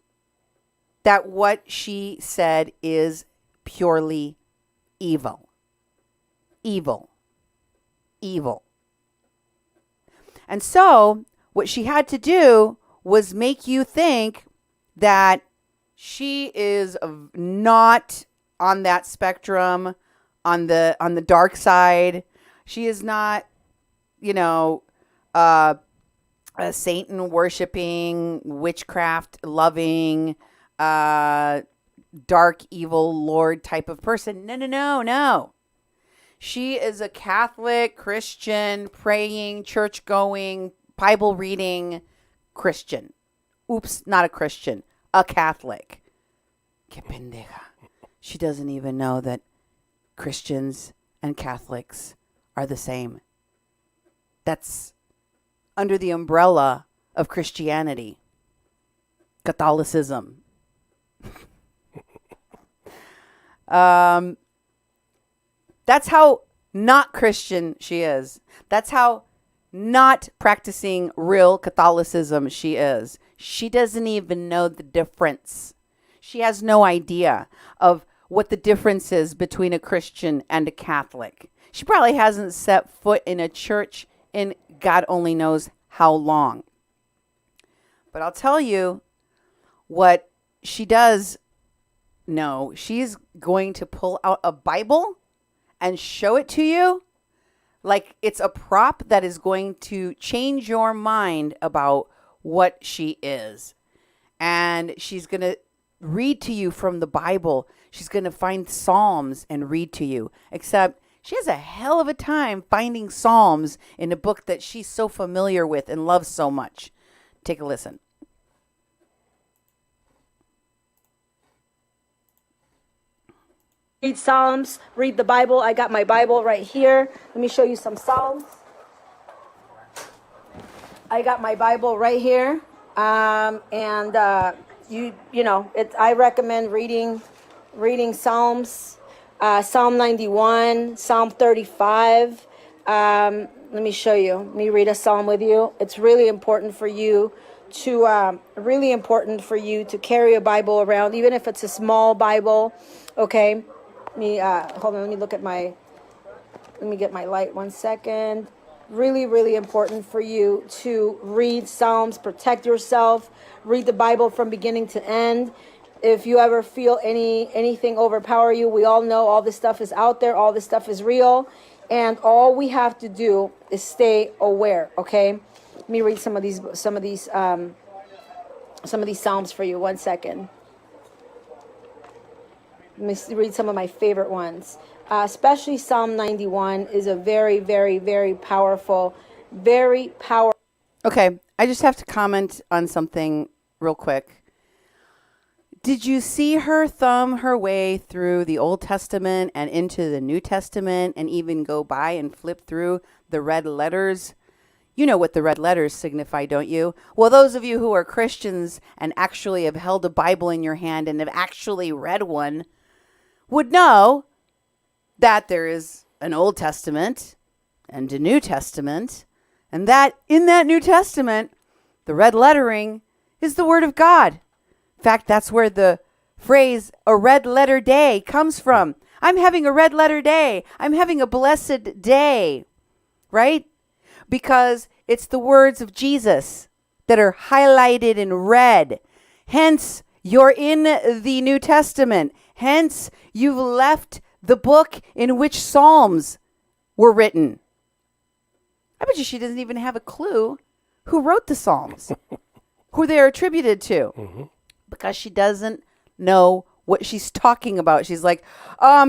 that what she said is purely evil. Evil. Evil. And so what she had to do was make you think that she is not on that spectrum, on the dark side. She is not, a Satan worshiping, witchcraft loving, dark evil lord type of person. No. She is a Catholic, Christian, praying, church-going, Bible-reading Christian. Oops, not a Christian. A Catholic. Que pendeja. She doesn't even know that Christians and Catholics are the same. That's under the umbrella of Christianity. Catholicism. That's how not Christian she is. That's how not practicing real Catholicism she is. She doesn't even know the difference. She has no idea of what the difference is between a Christian and a Catholic. She probably hasn't set foot in a church in God only knows how long. But I'll tell you what she does know. She's going to pull out a Bible and show it to you like it's a prop that is going to change your mind about what she is. And she's going to read to you from the Bible. She's going to find Psalms and read to you. Except she has a hell of a time finding Psalms in a book that she's so familiar with and loves so much. Take a listen. Read Psalms, read the Bible. I got my Bible right here. Let me show you some Psalms. I got my Bible right here. I recommend reading Psalms, Psalm 91, Psalm 35. Let me show you. Let me read a Psalm with you. It's really important for you to carry a Bible around, even if it's a small Bible. Okay. Hold on. Let me get my light 1 second. Really, really important for you to read Psalms, protect yourself, read the Bible from beginning to end. If you ever feel anything overpower you, we all know all this stuff is out there, all this stuff is real, and all we have to do is stay aware, okay? Let me read some of these Psalms for you. 1 second. Let me read some of my favorite ones. Especially Psalm 91 is a very, very, very powerful. Okay, I just have to comment on something real quick. Did you see her thumb her way through the Old Testament and into the New Testament and even go by and flip through the red letters? You know what the red letters signify, don't you? Well, those of you who are Christians and actually have held a Bible in your hand and have actually read one would know that there is an Old Testament and a New Testament, and that in that New Testament, the red lettering is the Word of God. In fact, that's where the phrase a red letter day comes from. I'm having a red letter day. I'm having a blessed day, right? Because it's the words of Jesus that are highlighted in red. Hence, you're in the New Testament. Hence, you've left the book in which Psalms were written. I bet you she doesn't even have a clue who wrote the Psalms, who they're attributed to, because she doesn't know what she's talking about. She's like,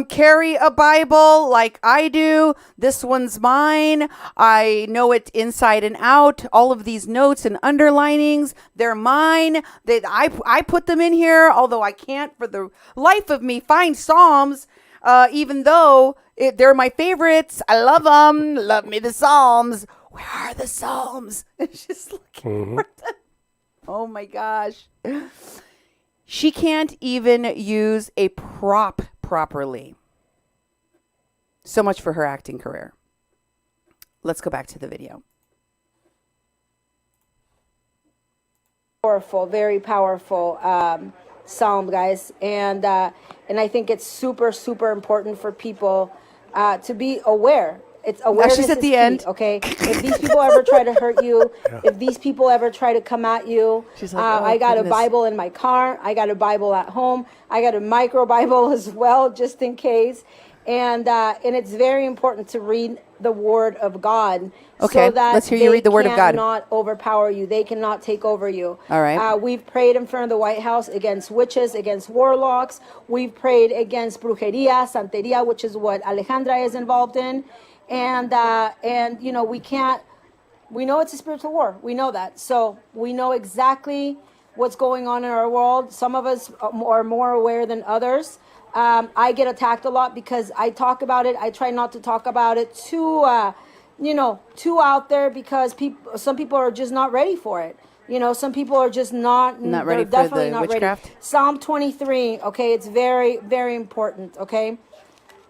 carry a Bible like I do. This one's mine. I know it inside and out. All of these notes and underlinings, they're mine. I put them in here, although I can't for the life of me find Psalms, even though they're my favorites. I love them. Love me the Psalms. Where are the Psalms? And she's looking for them. Oh my gosh. She can't even use a prop properly. So much for her acting career. Let's go back to the video. Powerful, very powerful psalm, guys. And I think it's super, super important for people to be aware. It's awareness. Now she's at the key, end. Okay. If these people ever try to hurt you, if these people ever try to come at you, she's like, oh, I got goodness. a Bible in my car. I got a Bible at home. I got a micro Bible as well, just in case. And it's very important to read the Word of God. Okay, so that let's hear you read the Word of God. They cannot overpower you. They cannot take over you. All right. We've prayed in front of the White House against witches, against warlocks. We've prayed against brujeria, santeria, which is what Alejandra is involved in. And you know, we know it's a spiritual war. We know that. So we know exactly what's going on in our world. Some of us are more aware than others. I get attacked a lot because I talk about it. I try not to talk about it too out there, because some people are just not ready for it. You know, some people are just not ready for definitely the not witchcraft. ready. Psalm 23, okay, it's very, very important, okay?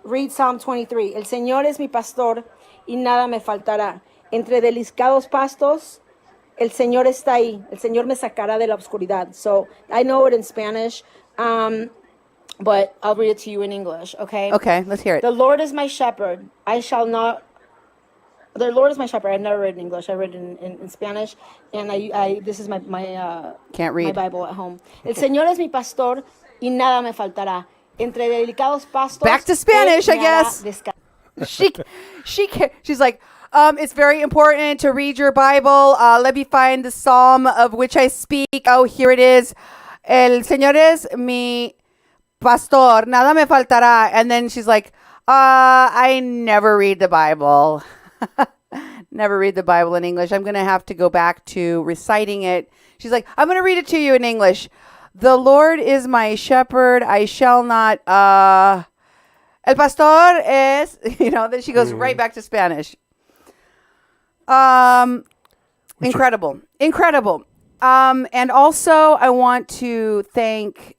Read Psalm 23. El Señor es mi pastor y nada me faltará. Entre deliscados pastos, el Señor está ahí. El Señor me sacará de la oscuridad. So I know it in Spanish. But I'll read it to you in English, okay? Okay, let's hear it. The Lord is my shepherd. I shall not. The Lord is my shepherd. I've never read in English. I read in Spanish, and I this is my Can't my read. Bible at home. El Señor es mi pastor y nada me faltará. Entre delicados pastos. Back to Spanish, Él I me hará guess. descansar. She's like, it's very important to read your Bible. Let me find the psalm of which I speak. Oh, here it is. El Señor es mi pastor, nada me faltará. And then she's like, I never read the Bible. Never read the Bible in English. I'm going to have to go back to reciting it. She's like, I'm going to read it to you in English. The Lord is my shepherd. I shall not, el pastor es, then she goes right back to Spanish. Incredible. And also I want to thank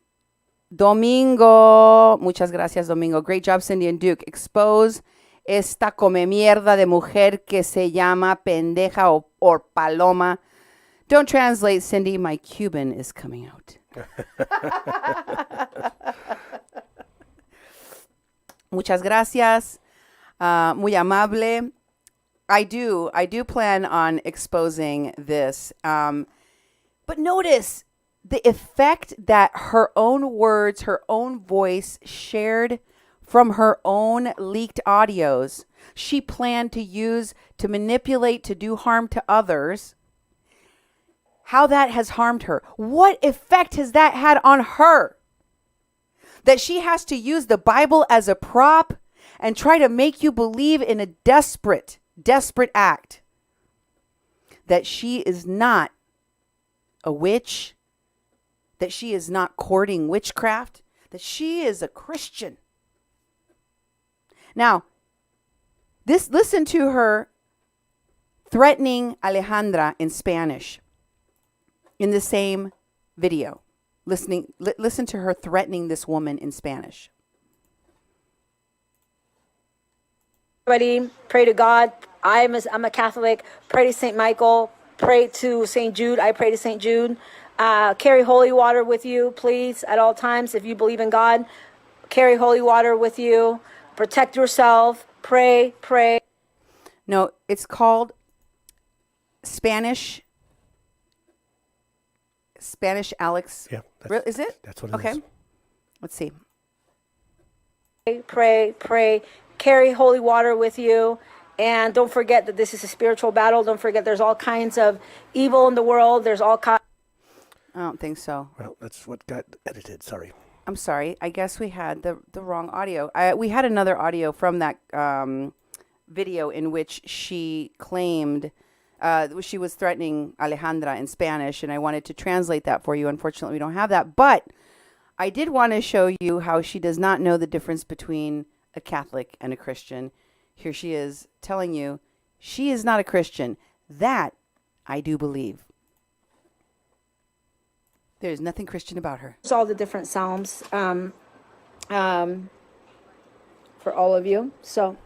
Domingo. Muchas gracias, Domingo. Great job, Cindy and Duke. Expose esta come mierda de mujer que se llama pendeja or paloma. Don't translate, Cindy. My Cuban is coming out. Muchas gracias. Muy amable. I do plan on exposing this. But notice the effect that her own words, her own voice shared from her own leaked audios, she planned to use to manipulate, to do harm to others. How that has harmed her. What effect has that had on her? That she has to use the Bible as a prop and try to make you believe in a desperate act. That she is not a witch. That she is not courting witchcraft. That she is a Christian. Now, listen to her threatening Alejandra in Spanish in the same video. Listen to her threatening this woman in Spanish. Everybody, pray to God. I'm a Catholic. Pray to St. Michael. Pray to St. Jude. I pray to St. Jude. Carry holy water with you, please, at all times. If you believe in God, carry holy water with you. Protect yourself. Pray. No, it's called Spanish Alex. Yeah. Is it? That's what it is. Okay. Let's see. Pray. Carry holy water with you. And don't forget that this is a spiritual battle. Don't forget there's all kinds of evil in the world. There's all kinds. I don't think so. Well, that's what got edited. Sorry. I'm sorry. I guess we had the wrong audio. We had another audio from that video in which she claimed she was threatening Alejandra in Spanish, and I wanted to translate that for you. Unfortunately, we don't have that. But I did want to show you how she does not know the difference between a Catholic and a Christian. Here she is telling you she is not a Christian. That I do believe. There's nothing Christian about her. All the different psalms for all of you. So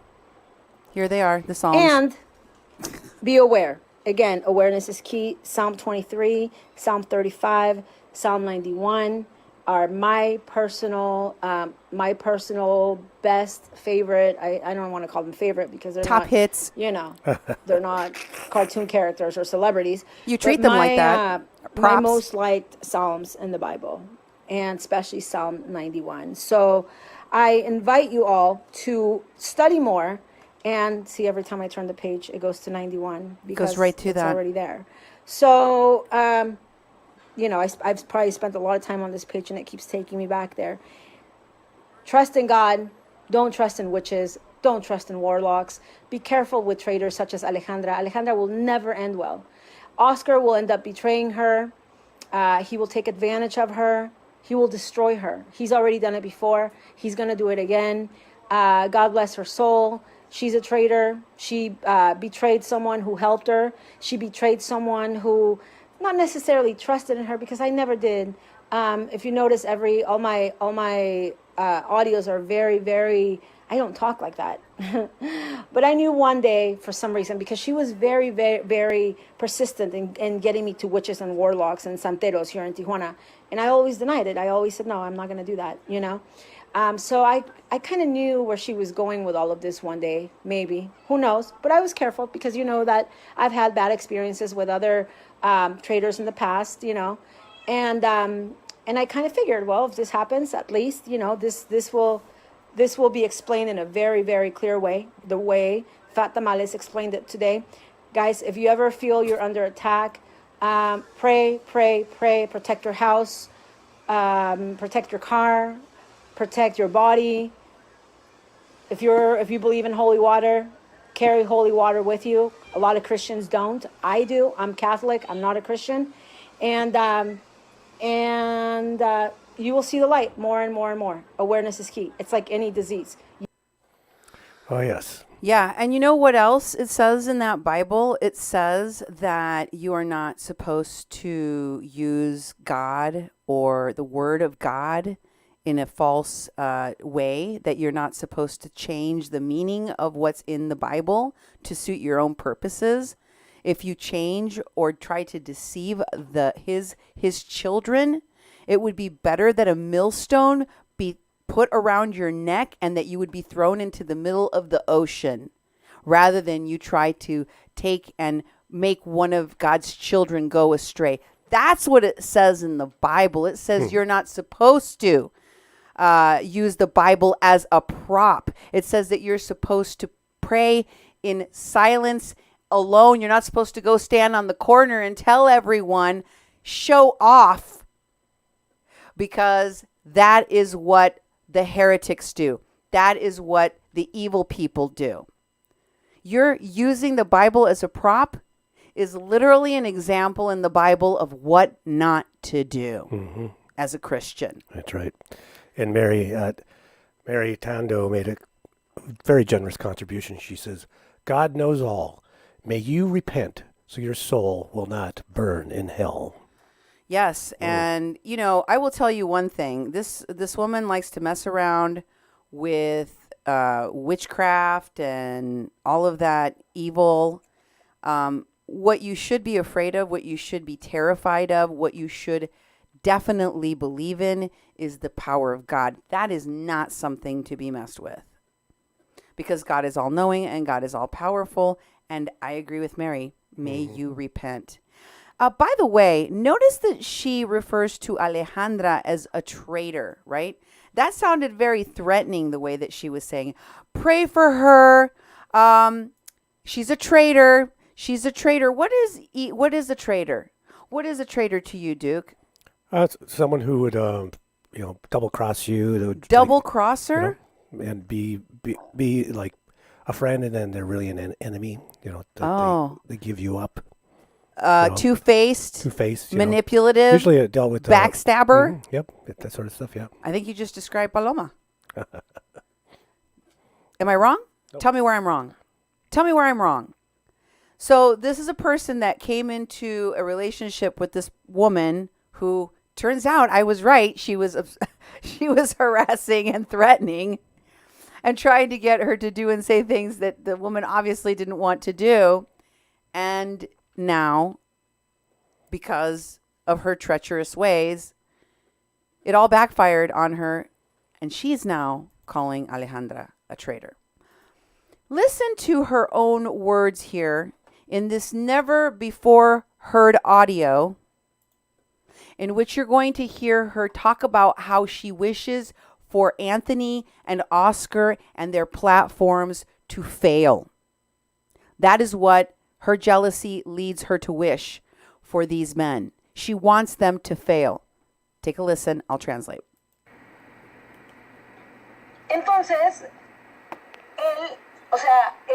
here they are, the Psalms. And be aware. Again, awareness is key. Psalm 23, Psalm 35, Psalm 91 are my personal best favorite. I don't want to call them favorite because they're top not, hits. They're not cartoon characters or celebrities. You treat them like that. My most liked Psalms in the Bible, and especially Psalm 91. So I invite you all to study more and see every time I turn the page, it goes to 91 because goes right to it's that. already there. So, I've probably spent a lot of time on this page and it keeps taking me back there. Trust in God. Don't trust in witches. Don't trust in warlocks. Be careful with traitors such as Alejandra. Alejandra will never end well. Oscar will end up betraying her. He will take advantage of her. He will destroy her. He's already done it before. He's going to do it again. God bless her soul. She's a traitor. She betrayed someone who helped her. She betrayed someone who not necessarily trusted in her, because I never did. If you notice, all my audios are very, very, I don't talk like that. But I knew one day, for some reason, because she was very, very, very persistent in getting me to witches and warlocks and santeros here in Tijuana. And I always denied it. I always said, no, I'm not going to do that, So I kind of knew where she was going with all of this one day, maybe. Who knows? But I was careful because you know that I've had bad experiences with other traders in the past, And I kind of figured, well, if this happens, at least, this will be explained in a very, very clear way, the way Fat Tamales explained it today. Guys, if you ever feel you're under attack, pray, protect your house, protect your car, protect your body. If you believe in holy water, carry holy water with you. A lot of Christians don't. I do. I'm Catholic. I'm not a Christian. And you will see the light more and more and more. Awareness is key. It's like any disease. Oh, yes. Yeah, and you know what else it says in that Bible? It says that you are not supposed to use God or the word of God in a false way, that you're not supposed to change the meaning of what's in the Bible to suit your own purposes. If you change or try to deceive his children, it would be better that a millstone be put around your neck and that you would be thrown into the middle of the ocean rather than you try to take and make one of God's children go astray. That's what it says in the Bible. It says you're not supposed to use the Bible as a prop. It says that you're supposed to pray in silence alone. You're not supposed to go stand on the corner and tell everyone, show off. Because that is what the heretics do. That is what the evil people do. You're using the Bible as a prop is literally an example in the Bible of what not to do as a Christian. That's right. And Mary Tondo made a very generous contribution. She says, God knows all. May you repent so your soul will not burn in hell. Yes, and I will tell you one thing. This woman likes to mess around with witchcraft and all of that evil. What you should be afraid of, what you should be terrified of, what you should definitely believe in is the power of God. That is not something to be messed with. Because God is all-knowing and God is all-powerful. And I agree with Mary. May you repent. By the way, notice that she refers to Alejandra as a traitor, right? That sounded very threatening, the way that she was saying, pray for her. She's a traitor. She's a traitor. What is a traitor? What is a traitor to you, Duke? It's someone who would, double cross you. Double cross her? And be like a friend, and then they're really an enemy. They give you up. Two-faced, manipulative, usually it dealt with backstabber. Yep, that sort of stuff. Yeah. I think you just described Paloma. Am I wrong? Nope. Tell me where I'm wrong. Tell me where I'm wrong. So this is a person that came into a relationship with this woman who turns out I was right. She was harassing and threatening and trying to get her to do and say things that the woman obviously didn't want to do. And now, because of her treacherous ways, it all backfired on her, and she's now calling Alejandra a traitor. Listen to her own words here in this never before heard audio, in which you're going to hear her talk about how she wishes for Anthony and Oscar and their platforms to fail. That is what her jealousy leads her to wish for these men. She wants them to fail. Take a listen. I'll translate. Entonces, él,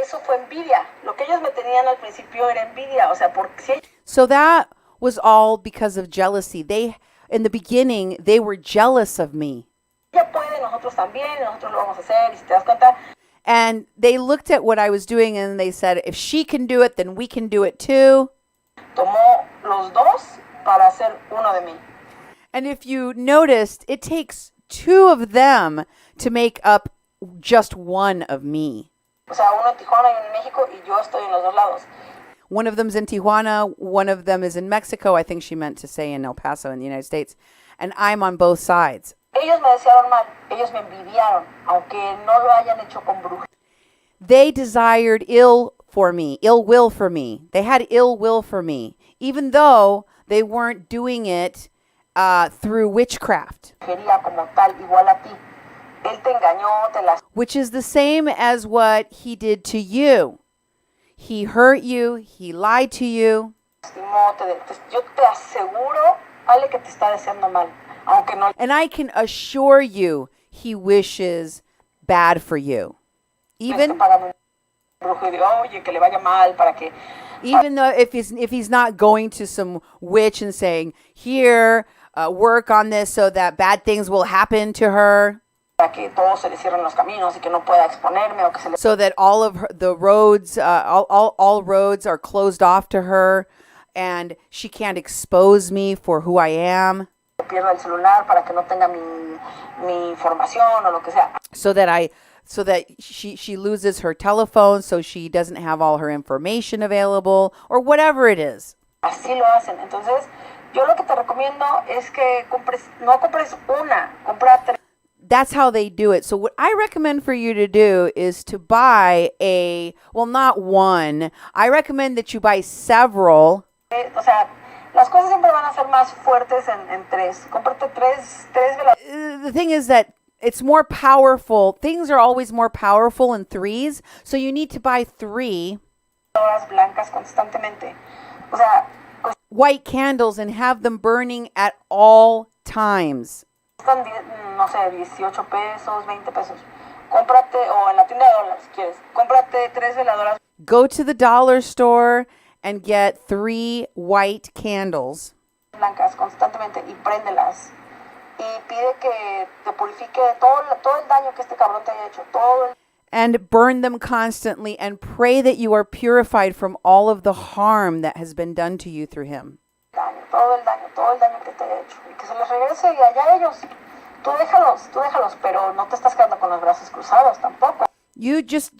eso fue envidia. Lo que ellos me tenían al principio era envidia. Porque... So that was all because of jealousy. In the beginning, they were jealous of me. Ella puede, nosotros también, nosotros lo vamos a hacer, y si te das cuenta. And they looked at what I was doing and they said, if she can do it, then we can do it too. Tomó los dos para hacer uno de mí. And if you noticed, it takes two of them to make up just one of me. O sea, uno en Tijuana y uno en México y yo estoy en los dos lados. One of them's in Tijuana, one of them is in Mexico. I think she meant to say in El Paso in the United States. And I'm on both sides. Ellos me desearon mal, ellos me envidiaron, aunque no lo hayan hecho con brujería. They desired ill for me, ill will for me. They had ill will for me, even though they weren't doing it through witchcraft. Como tal, igual a ti. Él te engañó, te las... Which is the same as what he did to you. He hurt you, he lied to you. Yo te aseguro, Ale, que te está deseando mal, aunque no. And I can assure you, he wishes bad for you. Even though if he's not going to some witch and saying, here, work on this so that bad things will happen to her. So that all of the roads, all roads are closed off to her, and she can't expose me for who I am. So that she loses her telephone, so she doesn't have all her information available, or whatever it is. Así lo hacen. Entonces, yo lo que te recomiendo es que no compres una, compra tres. That's how they do it. So what I recommend for you to do is to buy not one. I recommend that you buy several. O sea, las cosas siempre van a ser más fuertes en tres. Cómprate tres veladoras. The thing is that it's more powerful. Things are always more powerful in threes. So you need to buy 3 blancas constantemente. O sea, white candles and have them burning at all times. No sé, 18 pesos, 20 pesos. Cómprate, o en la tienda de dólares, si quieres. Cómprate 3 veladoras. Go to the dollar store and get 3 white candles. Blancas constantemente y préndelas. Y pide que te purifique todo el daño que este cabrón te haya hecho. And burn them constantly and pray that you are purified from all of the harm that has been done to you through him. Todo el daño que te haya hecho. Y que se les regrese y allá ellos. Tú déjalos, pero no te estás quedando con los brazos cruzados tampoco. You just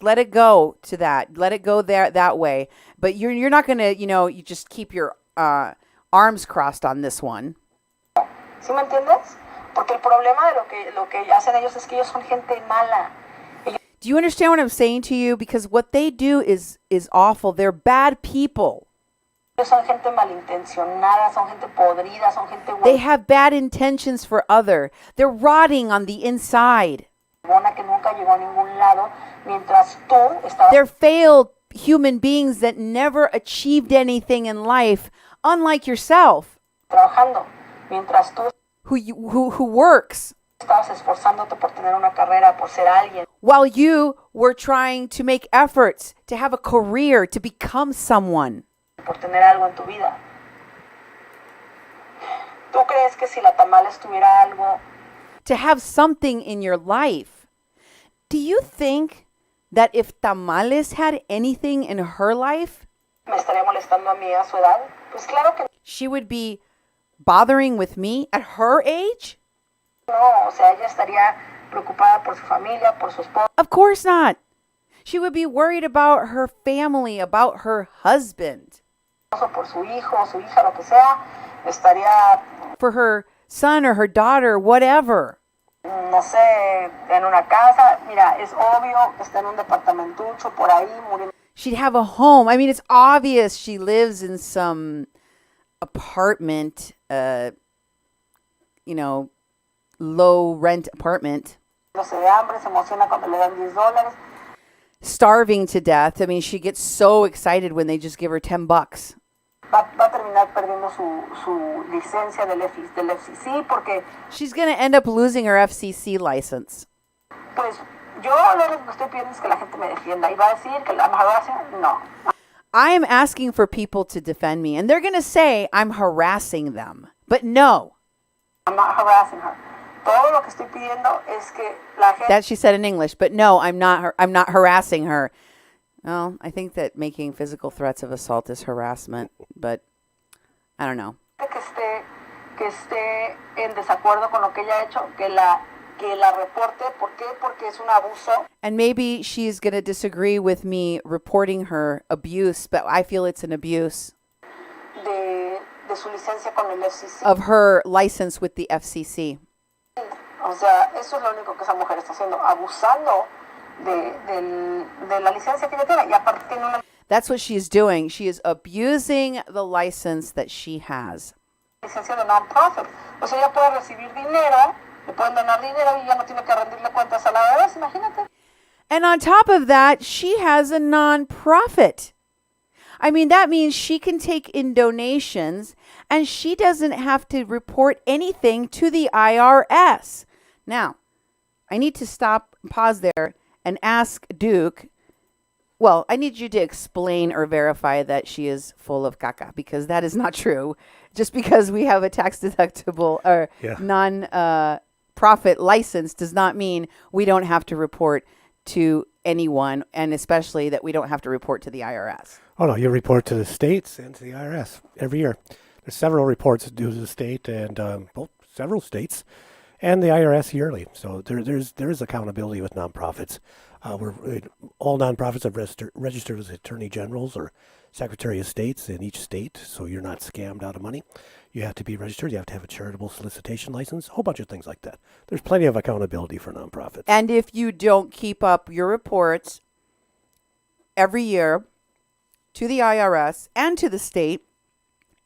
let it go to that. Let it go there that way. But you're not going to, you just keep your arms crossed on this one. ¿Sí me entiendes? Porque el problema de lo que hacen ellos es que ellos son gente mala. Do you understand what I'm saying to you? Because what they do is awful. They're bad people. Son gente malintencionada, son gente podrida, son gente They have bad intentions for other. They're rotting on the inside. Que nunca llegó a ningún lado, mientras tú estabas... They're failed human beings that never achieved anything in life, unlike yourself. Trabajando, mientras tú who works. Estabas esforzándote por tener una carrera, por ser alguien. While you were trying to make efforts to have a career, to become someone. Por tener algo en tu vida. ¿Tú crees que si la Tamales tuviera algo? To have something in your life. Do you think that if Tamales had anything in her life, ¿Me estaría molestando a mí a su edad? Pues claro que she would be bothering with me at her age? No, o sea, ella estaría preocupada por su familia, por su esposo. Of course not. She would be worried about her family, about her husband. Por su hijo, su hija, lo que sea, estaría... For her son or her daughter, whatever. No sé, en una casa, mira, es obvio, está en un departamentucho por ahí, muriendo. She'd have a home. I mean, it's obvious she lives in some apartment, low rent apartment. Se de hambre, se emociona cuando le dan $10. Starving to death. I mean, she gets so excited when they just give her $10. Va a terminar perdiendo su licencia del FCC porque... She's going to end up losing her FCC license. Pues yo lo único que estoy pidiendo es que la gente me defienda y va a decir que la harassing, no. I am asking for people to defend me, and they're going to say I'm harassing them. But no. I'm not harassing her. Todo lo que estoy pidiendo es que la gente... That she said in English, but no, I'm not harassing her. Well, I think that making physical threats of assault is harassment, but I don't know. Que esté en desacuerdo con lo que ella ha hecho, que la que la reporte. ¿Por qué? Porque es un abuso. And maybe she's going to disagree with me reporting her abuse, but I feel it's an abuse De su licencia con el FCC. of her license with the FCC. O sea, eso es lo único que esa mujer está haciendo, abusando de la licencia que ella tiene. Y aparte tiene una That's what she's doing. She is abusing the license that she has. licencia de non-profit. O sea, ella puede recibir dinero, le pueden donar dinero y ella no tiene que rendirle cuentas a la IRS, imagínate. And on top of that, she has a nonprofit. I mean, that means she can take in donations and she doesn't have to report anything to the IRS. Now, I need to stop, pause there, and ask Duke. Well, I need you to explain or verify that she is full of caca, because that is not true. Just because we have a tax deductible or non-profit license does not mean we don't have to report to anyone, and especially that we don't have to report to the IRS. Oh, no, you report to the states and to the IRS every year. There's several reports due to the state and several states and the IRS yearly. So there is accountability with nonprofits. All nonprofits are registered as attorney generals or secretary of states in each state, so you're not scammed out of money. You have to be registered. You have to have a charitable solicitation license, a whole bunch of things like that. There's plenty of accountability for nonprofits. And if you don't keep up your reports every year to the IRS and to the state,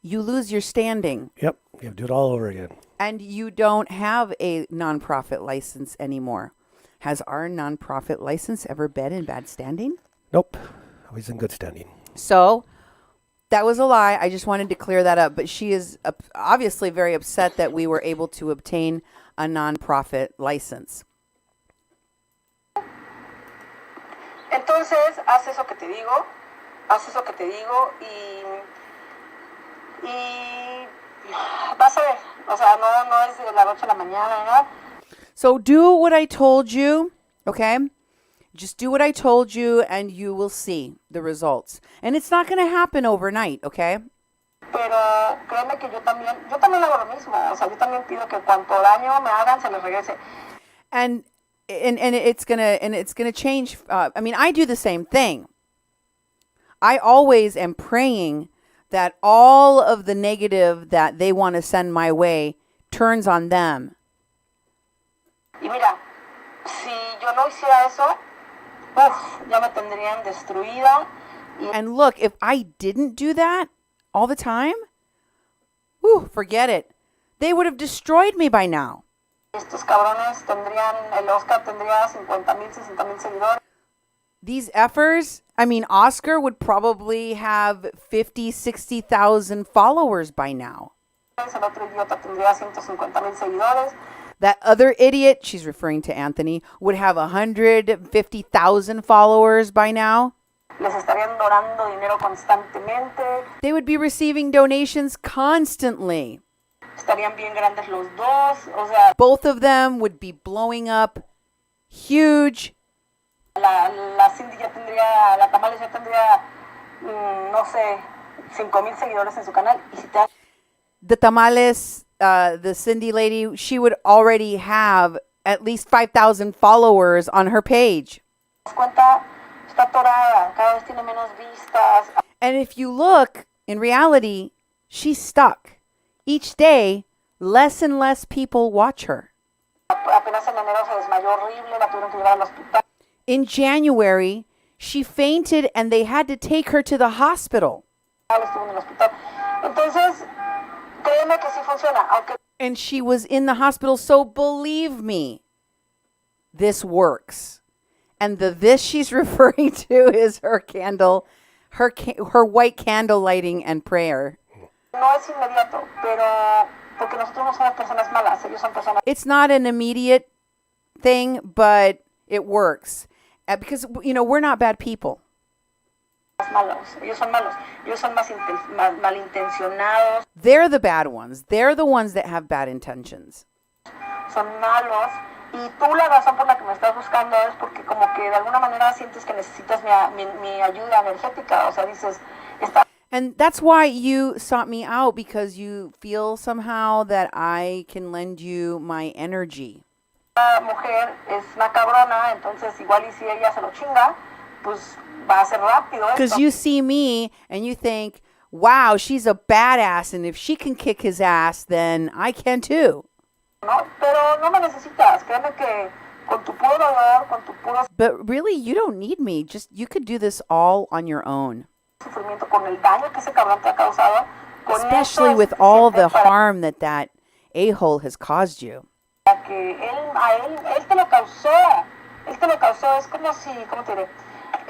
you lose your standing. Yep, you have to do it all over again. And you don't have a nonprofit license anymore. Has our nonprofit license ever been in bad standing? Nope, always in good standing. So that was a lie. I just wanted to clear that up. But she is obviously very upset that we were able to obtain a nonprofit license. Entonces, haz eso que te digo y vas a ver. O sea, no es de la noche a la mañana, ¿no? So do what I told you, okay? Just do what I told you and you will see the results. And it's not going to happen overnight, okay? Pero créeme que yo también hago lo mismo. O sea, yo también pido que cuanto daño me hagan, se les regrese. And it's gonna change. I mean, I do the same thing. I always am praying that all of the negative that they want to send my way turns on them. Y mira, si yo no hiciera eso, ya me tendrían destruida. And look, if I didn't do that all the time, forget it. They would have destroyed me by now. Estos cabrones el Oscar tendría 50,000, 60,000 seguidores. These effers, I mean, Oscar would probably have 50, 60,000 followers by now. El otro idiota tendría 150,000 seguidores. That other idiot, she's referring to Anthony, would have 150,000 followers by now. Les estarían donando dinero constantemente. They would be receiving donations constantly. Estarían bien grandes los dos. O sea, both of them would be blowing up huge. La Cindy ya tendría, la Tamales ya tendría, no sé, 5,000 seguidores en su canal. Y si te... The Tamales, the Cindy lady, she would already have at least 5,000 followers on her page. Cuenta, está atorada, cada vez tiene menos vistas. And if you look, in reality, she's stuck. Each day, less and less people watch her. Apenas en enero se desmayó horrible, la tuvieron que llevar al hospital. In January, she fainted and they had to take her to the hospital. Estuvo en el hospital. Entonces, créeme que sí funciona, aunque... And she was in the hospital, so believe me, this works. And this she's referring to is her candle, her white candle lighting and prayer. No es inmediato, pero porque nosotros no somos personas malas, ellos son personas. It's not an immediate thing, but it works. Because, we're not bad people. Malos. Ellos son malos. Ellos son malintencionados. They're the bad ones. They're the ones that have bad intentions. Son malos. Y tú la razón por la que me estás buscando es porque como que de alguna manera sientes que necesitas mi ayuda energética. O sea, dices... And that's why you sought me out, because you feel somehow that I can lend you my energy. La mujer es una cabrona, entonces igual y si ella se lo chinga, pues va a ser rápido Because esto. you see me and you think, wow, she's a badass, and if she can kick his ass, then I can too. ¿No? Pero no me necesitas, créeme que con tu puro dolor, con tu puro But really, you don't need me. Just you could do this all on your own. sufrimiento, con el daño que ese cabrón te ha causado, con Especially eso es with all the suficiente para harm that a-hole has caused you. que él te lo causó. Él te lo causó, es como si, ¿cómo te diré?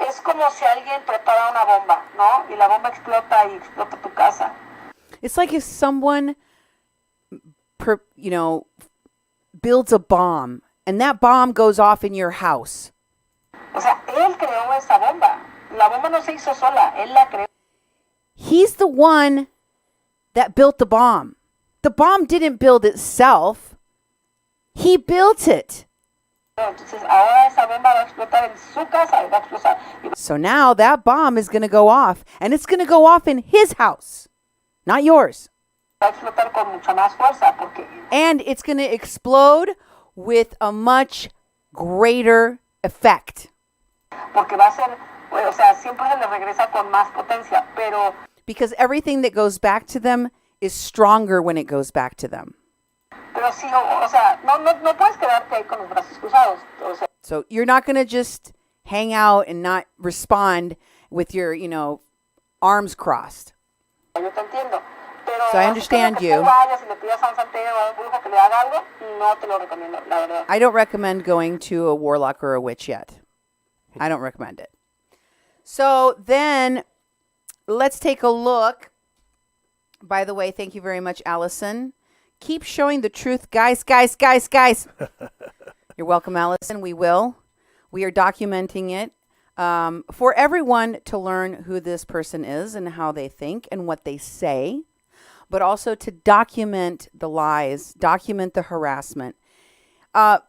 Es como si alguien prepara una bomba, ¿no? Y la bomba explota y explota tu casa. It's like if someone, builds a bomb and that bomb goes off in your house. O sea, él creó esa bomba. La bomba no se hizo sola, él la creó. He's the one that built the bomb. The bomb didn't build itself. He built it. Entonces ahora esa bomba va a explotar en su casa y va a explotar. So now that bomb is going to go off, and it's going to go off in his house, not yours. Va a explotar con mucha más fuerza porque And it's going to explode with a much greater effect. va a ser, o sea, siempre se le regresa con más potencia, pero Because everything that goes back to them is stronger when it goes back to them. sí, o sea, no puedes quedarte ahí con los brazos cruzados. O sea, So you're not going to just hang out and not respond with your, arms crossed. yo te entiendo. Pero So I así understand como que you. tú vayas y le pidas a un santero o a un brujo que le haga algo, no te lo recomiendo, la verdad. I don't recommend going to a warlock or a witch yet. I don't recommend it. So then let's take a look. By the way, thank you very much, Allison. Keep showing the truth, guys. You're welcome, Allison. We will. We are documenting it for everyone to learn who this person is and how they think and what they say, but also to document the lies, document the harassment. I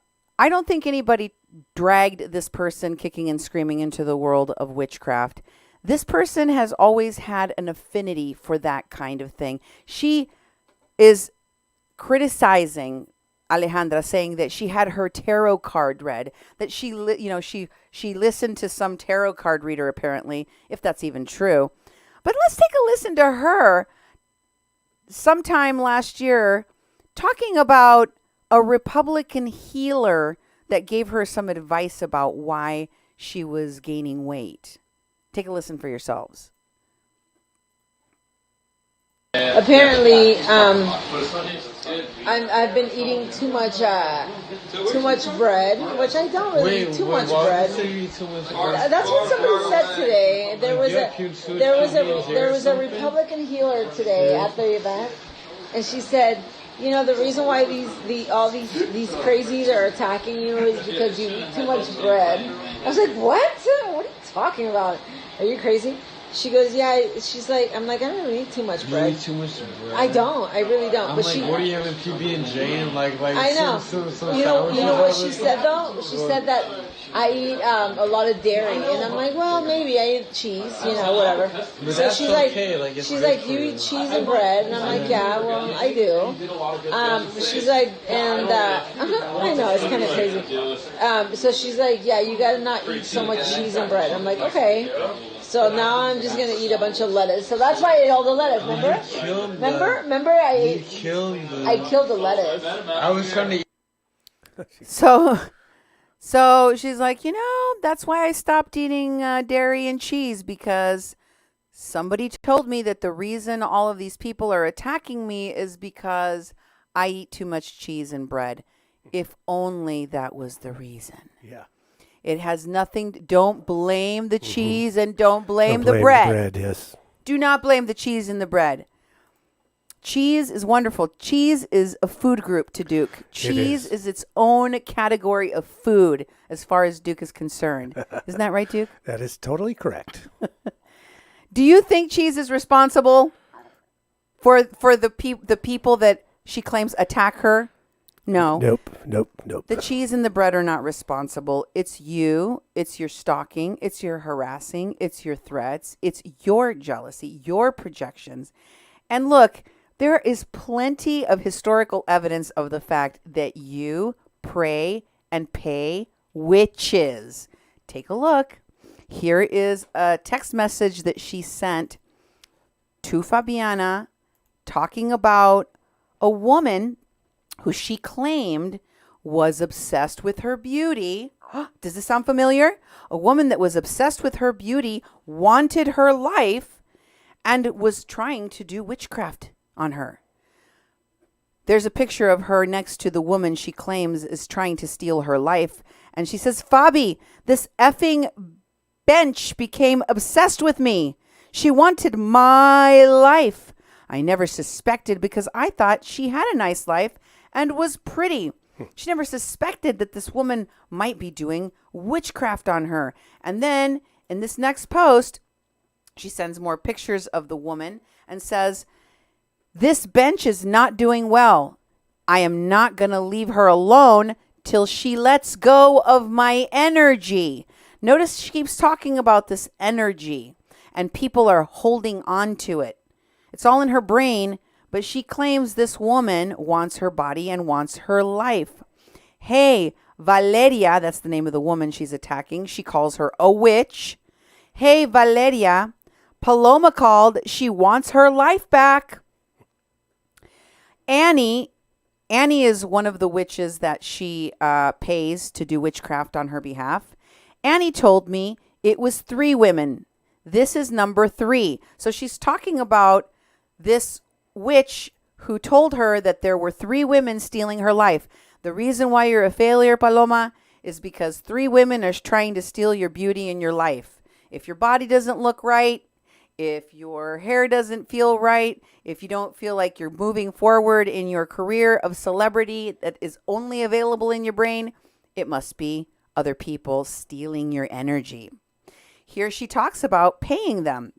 don't think anybody dragged this person kicking and screaming into the world of witchcraft. This person has always had an affinity for that kind of thing. She is criticizing Alejandra, saying that she had her tarot card read, that she listened to some tarot card reader, apparently, if that's even true. But let's take a listen to her sometime last year talking about a Republican healer that gave her some advice about why she was gaining weight. Take a listen for yourselves. Apparently, I've been eating too much bread, which I don't really eat too much bread. That's what somebody said today. There was a Republican healer today at the event, and she said, the reason why all these crazies are attacking you is because you eat too much bread. I was like, what? What are you talking about? Are you crazy? She goes, yeah. She's like, I'm like, I don't really eat too much bread. You eat too much bread? I don't. I really don't. I'm but like, what are you having, PB&J and like I know. You know what she said though? She said that I eat a lot of dairy, and I'm like, well, maybe I eat cheese, whatever. But so that's she's okay. like, It's she's good like, for you you. eat cheese and bread, and I'm like, yeah, well, I do. She's like, and I know it's kind of crazy. So she's like, yeah, you gotta not eat so much cheese and bread. I'm like, okay. So now I'm just gonna eat a bunch of lettuce. So that's why I ate all the lettuce. Remember? I killed the lettuce. I was trying to eat. So she's like, that's why I stopped eating dairy and cheese, because somebody told me that the reason all of these people are attacking me is because I eat too much cheese and bread. If only that was the reason. Yeah. It has nothing. Don't blame the cheese and don't blame Don't the bread. bread, yes. Do not blame the cheese and the bread. Cheese is wonderful. Cheese is a food group to Duke. Cheese is its own category of food as far as Duke is concerned. Isn't that right, Duke? That is totally correct. Do you think cheese is responsible for the people that she claims attack her? No. Nope. The cheese and the bread are not responsible. It's you. It's your stalking. It's your harassing. It's your threats. It's your jealousy, your projections. And look, there is plenty of historical evidence of the fact that you pray and pay witches. Take a look. Here is a text message that she sent to Fabiana talking about a woman who she claimed was obsessed with her beauty. Does this sound familiar? A woman that was obsessed with her beauty, wanted her life, and was trying to do witchcraft on her. There's a picture of her next to the woman she claims is trying to steal her life. And she says, Fabi, this effing bench became obsessed with me. She wanted my life. I never suspected because I thought she had a nice life and was pretty. She never suspected that this woman might be doing witchcraft on her. And then in this next post, she sends more pictures of the woman and says, this bench is not doing well. I am not going to leave her alone till she lets go of my energy. Notice she keeps talking about this energy and people are holding on to it. It's all in her brain, but she claims this woman wants her body and wants her life. Hey, Valeria, that's the name of the woman she's attacking. She calls her a witch. Hey, Valeria, Paloma called. She wants her life back. Annie is one of the witches that she pays to do witchcraft on her behalf. Annie told me it was 3 women. This is number 3. So she's talking about this witch who told her that there were 3 women stealing her life. The reason why you're a failure, Paloma, is because 3 women are trying to steal your beauty and your life. If your body doesn't look right, if your hair doesn't feel right, if you don't feel like you're moving forward in your career of celebrity that is only available in your brain, it must be other people stealing your energy. Here she talks about paying them.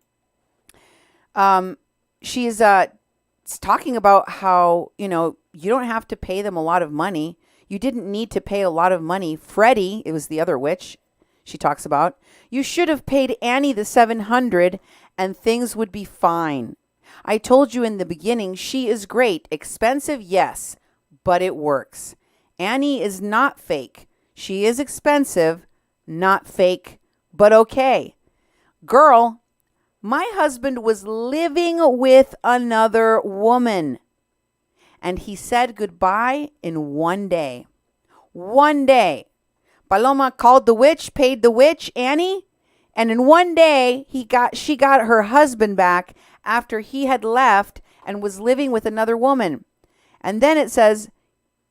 She's talking about how, you don't have to pay them a lot of money. You didn't need to pay a lot of money. Freddie, it was the other witch she talks about. You should have paid Annie the $700 and things would be fine. I told you in the beginning, she is great. Expensive, yes, but it works. Annie is not fake. She is expensive, not fake, but okay. Girl, my husband was living with another woman. And he said goodbye in 1 day. 1 day. Paloma called the witch, paid the witch, Annie. And in 1 day, she got her husband back after he had left and was living with another woman. And then it says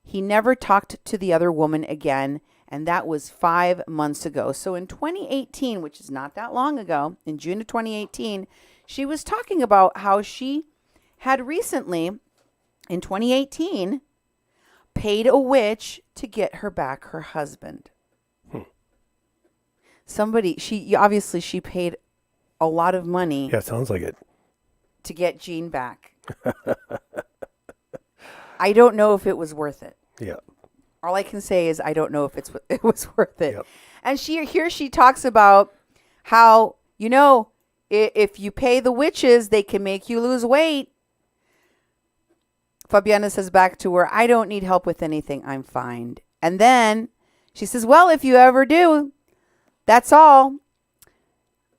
he never talked to the other woman again. And that was 5 months ago. So in 2018, which is not that long ago, in June of 2018, she was talking about how she had recently, in 2018, paid a witch to get her back her husband. She paid a lot of money. Yeah, sounds like it. To get Gene back. I don't know if it was worth it. Yeah. All I can say is I don't know if it was worth it. Yep. And she talks about how, if you pay the witches, they can make you lose weight. Fabiana says back to her, I don't need help with anything. I'm fine. And then she says, well, if you ever do, that's all.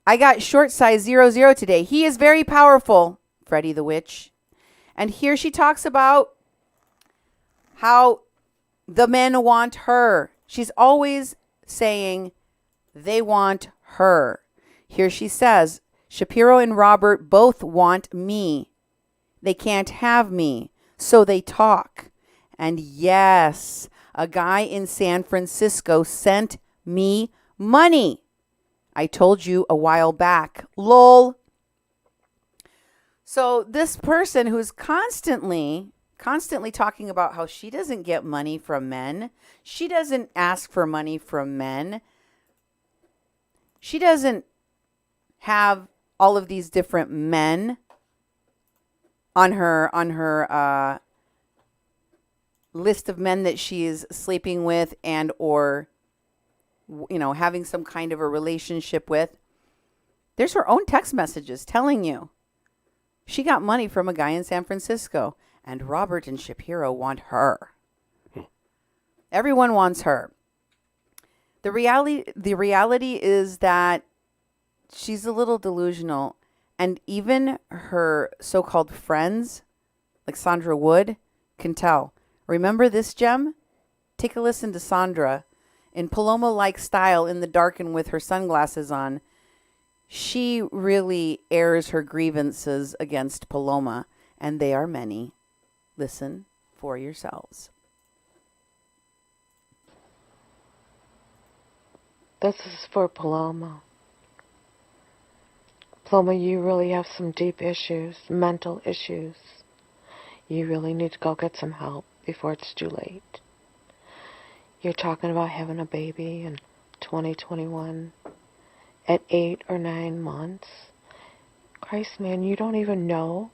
I got short size 00 today. He is very powerful, Freddie the witch. And here she talks about how the men want her. She's always saying they want her. Here she says, Shapiro and Robert both want me. They can't have me, so they talk. And yes, a guy in San Francisco sent me money. I told you a while back. Lol. So this person who's constantly talking about how she doesn't get money from men. She doesn't ask for money from men. She doesn't have all of these different men on her list of men that she is sleeping with and or having some kind of a relationship with. There's her own text messages telling you she got money from a guy in San Francisco. And Robert and Shapiro want her. Everyone wants her. The reality is that she's a little delusional, and even her so-called friends, like Sandra Wood, can tell. Remember this, Gem? Take a listen to Sandra. In Paloma-like style, in the dark and with her sunglasses on, she really airs her grievances against Paloma, and they are many. Listen for yourselves. This is for Paloma. Paloma, you really have some deep issues, mental issues. You really need to go get some help before it's too late. You're talking about having a baby in 2021 at 8 or 9 months. Christ, man, you don't even know.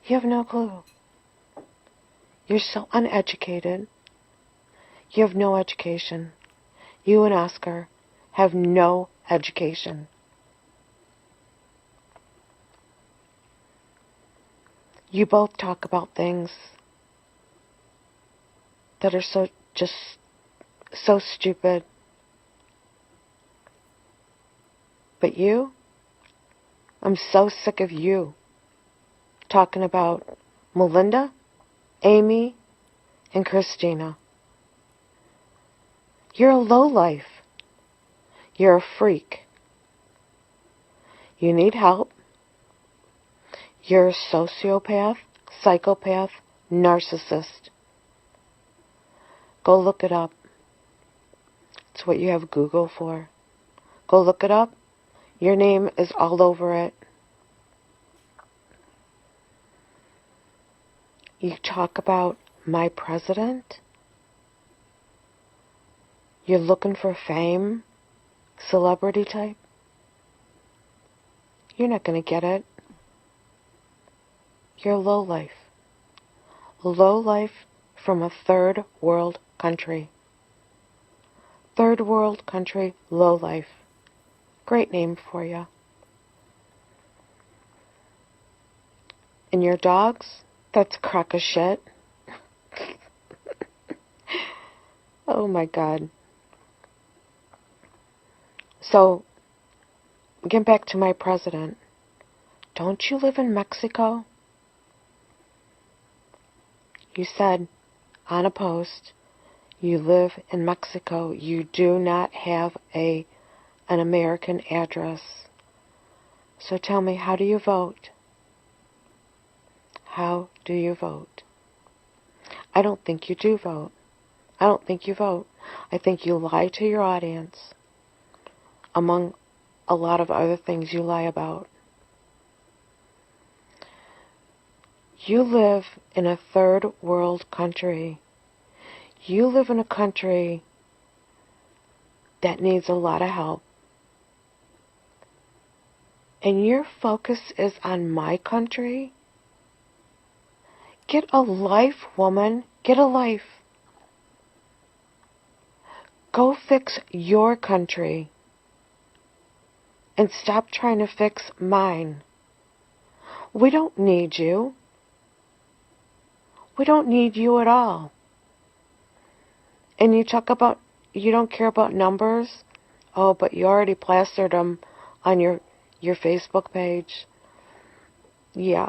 You have no clue. You're so uneducated. You have no education. You and Oscar have no education. You both talk about things that are so stupid. But you, I'm so sick of you talking about Melinda, Amy, and Christina. You're a lowlife. You're a freak. You need help. You're a sociopath, psychopath, narcissist. Go look it up. It's what you have Google for. Go look it up. Your name is all over it. You talk about my president. You're looking for fame, celebrity type. You're not going to get it. You're a lowlife. Lowlife from a third world country. Third world country, lowlife. Great name for you. And your dogs? That's a crock of shit. Oh my God. So, get back to my president. Don't you live in Mexico? You said on a post, you live in Mexico. You do not have an American address. So tell me, how do you vote? How do you vote? I don't think you do vote. I don't think you vote. I think you lie to your audience, among a lot of other things you lie about. You live in a third world country. You live in a country that needs a lot of help. And your focus is on my country? Get a life, woman. Get a life. Go fix your country. And stop trying to fix mine. We don't need you. We don't need you at all. And you talk about you don't care about numbers? Oh, but you already plastered them on your Facebook page. Yeah.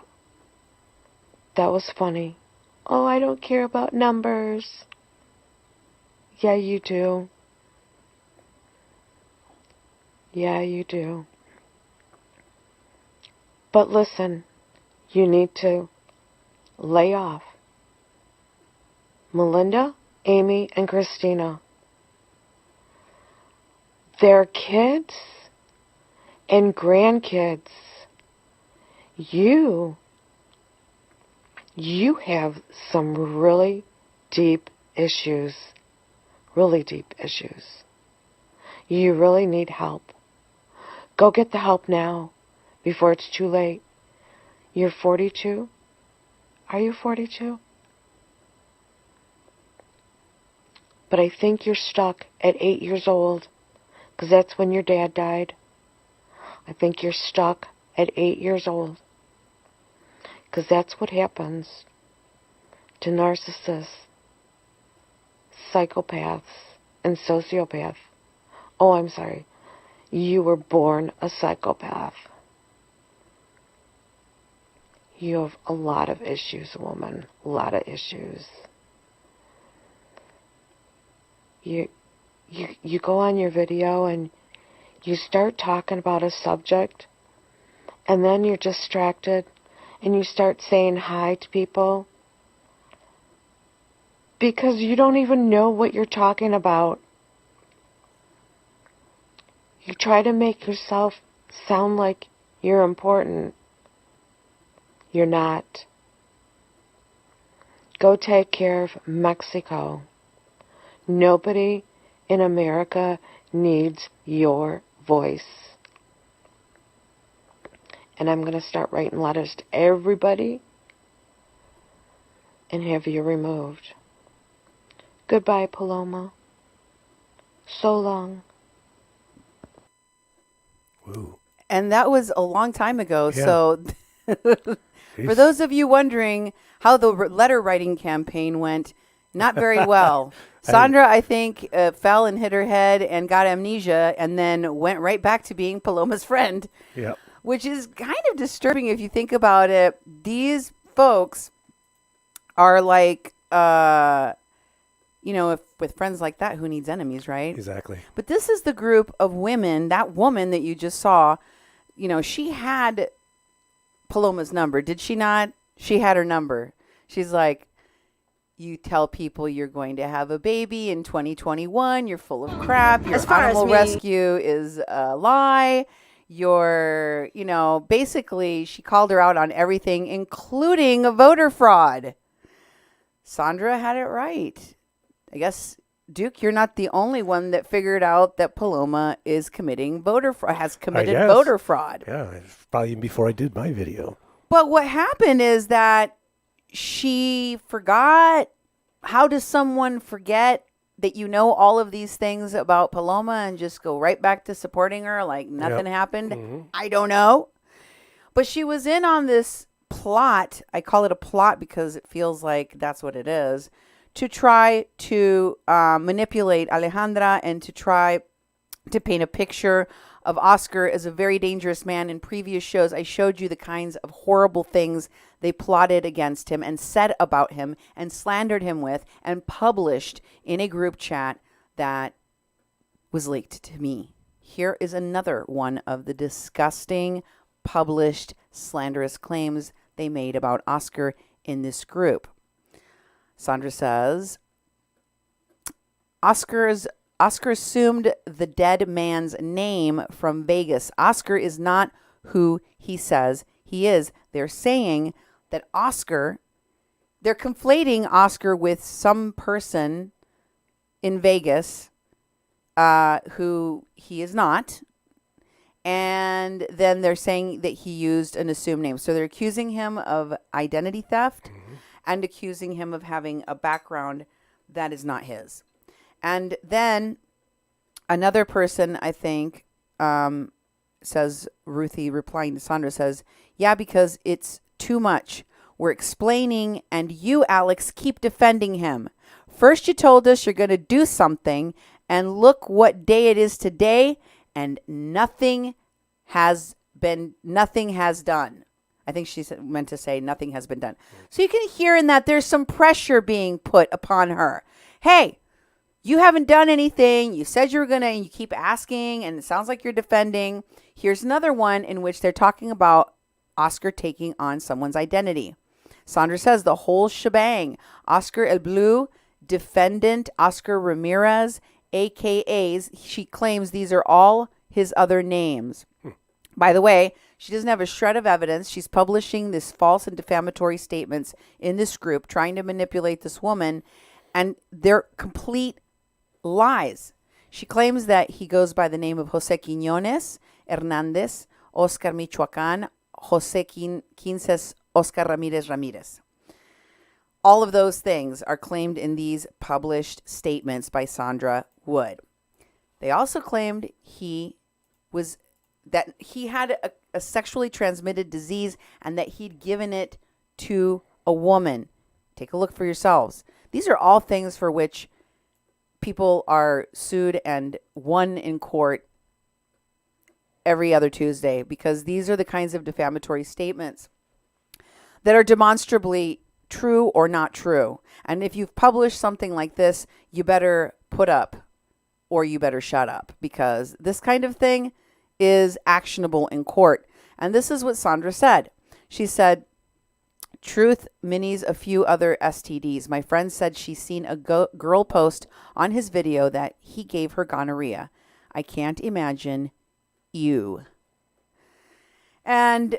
That was funny. Oh, I don't care about numbers. Yeah, you do. Yeah, you do. But listen, you need to lay off. Melinda, Amy, and Christina. Their kids and grandkids. You have some really deep issues. Really deep issues. You really need help. Go get the help now, before it's too late. You're 42? Are you 42? But I think you're stuck at 8 years old, because that's when your dad died. I think you're stuck at 8 years old, because that's what happens to narcissists. psychopaths and sociopaths. Oh, I'm sorry. You were born a psychopath. You have a lot of issues, woman. A lot of issues. You go on your video and you start talking about a subject, and then you're distracted and you start saying hi to people because you don't even know what you're talking about. You try to make yourself sound like you're important. You're not. Go take care of Mexico. Nobody in America needs your voice. And I'm going to start writing letters to everybody and have you removed. Goodbye, Paloma. So long. Woo. And that was a long time ago. Yeah. So for those of you wondering how the letter writing campaign went, not very well. Sandra, I think, fell and hit her head and got amnesia and then went right back to being Paloma's friend. Yep. Which is kind of disturbing if you think about it. These folks are like, if with friends like that, who needs enemies, right? Exactly. But this is the group of women, that woman that you just saw, she had Paloma's number. Did she not? She had her number. She's like, you tell people you're going to have a baby in 2021. You're full of crap. Your animal rescue is a lie. You're, basically she called her out on everything, including a voter fraud. Sandra had it right. I guess, Duke, you're not the only one that figured out that Paloma is committing has committed voter fraud. Yeah, probably even before I did my video. But what happened is that she forgot. How does someone forget that all of these things about Paloma and just go right back to supporting her like nothing happened? Mm-hmm. I don't know. But she was in on this plot. I call it a plot because it feels like that's what it is. To try to manipulate Alejandra and to try to paint a picture of Oscar as a very dangerous man. In previous shows, I showed you the kinds of horrible things they plotted against him and said about him and slandered him with and published in a group chat that was leaked to me. Here is another one of the disgusting, published, slanderous claims they made about Oscar in this group. Sandra says, Oscar assumed the dead man's name from Vegas. Oscar is not who he says he is. They're saying that they're conflating Oscar with some person in Vegas who he is not. And then they're saying that he used an assumed name. So they're accusing him of identity theft and accusing him of having a background that is not his. And then another person, I think, says, Ruthie replying to Sandra says, yeah, because it's too much. We're explaining, and you, Alex, keep defending him. First you told us you're going to do something, and look what day it is today, and nothing has done. I think she meant to say nothing has been done. So you can hear in that there's some pressure being put upon her. Hey, you haven't done anything. You said you were going to, and you keep asking, and it sounds like you're defending. Here's another one in which they're talking about Oscar taking on someone's identity. Sandra says the whole shebang. Oscar El Blue, defendant Oscar Ramirez, AKAs. She claims these are all his other names. By the way, she doesn't have a shred of evidence. She's publishing this false and defamatory statements in this group, trying to manipulate this woman, and they're complete lies. She claims that he goes by the name of Jose Quiñones Hernandez, Oscar Michoacan, Jose Quinces, Oscar Ramirez. All of those things are claimed in these published statements by Sandra Wood. They also claimed he had a sexually transmitted disease and that he'd given it to a woman. Take a look for yourselves. These are all things for which people are sued and won in court every other Tuesday, because these are the kinds of defamatory statements that are demonstrably true or not true. And if you've published something like this, you better put up or you better shut up, because this kind of thing is actionable in court. And this is what Sandra said. She said, truth minis a few other STDs. My friend said she's seen a girl post on his video that he gave her gonorrhea. I can't imagine you. And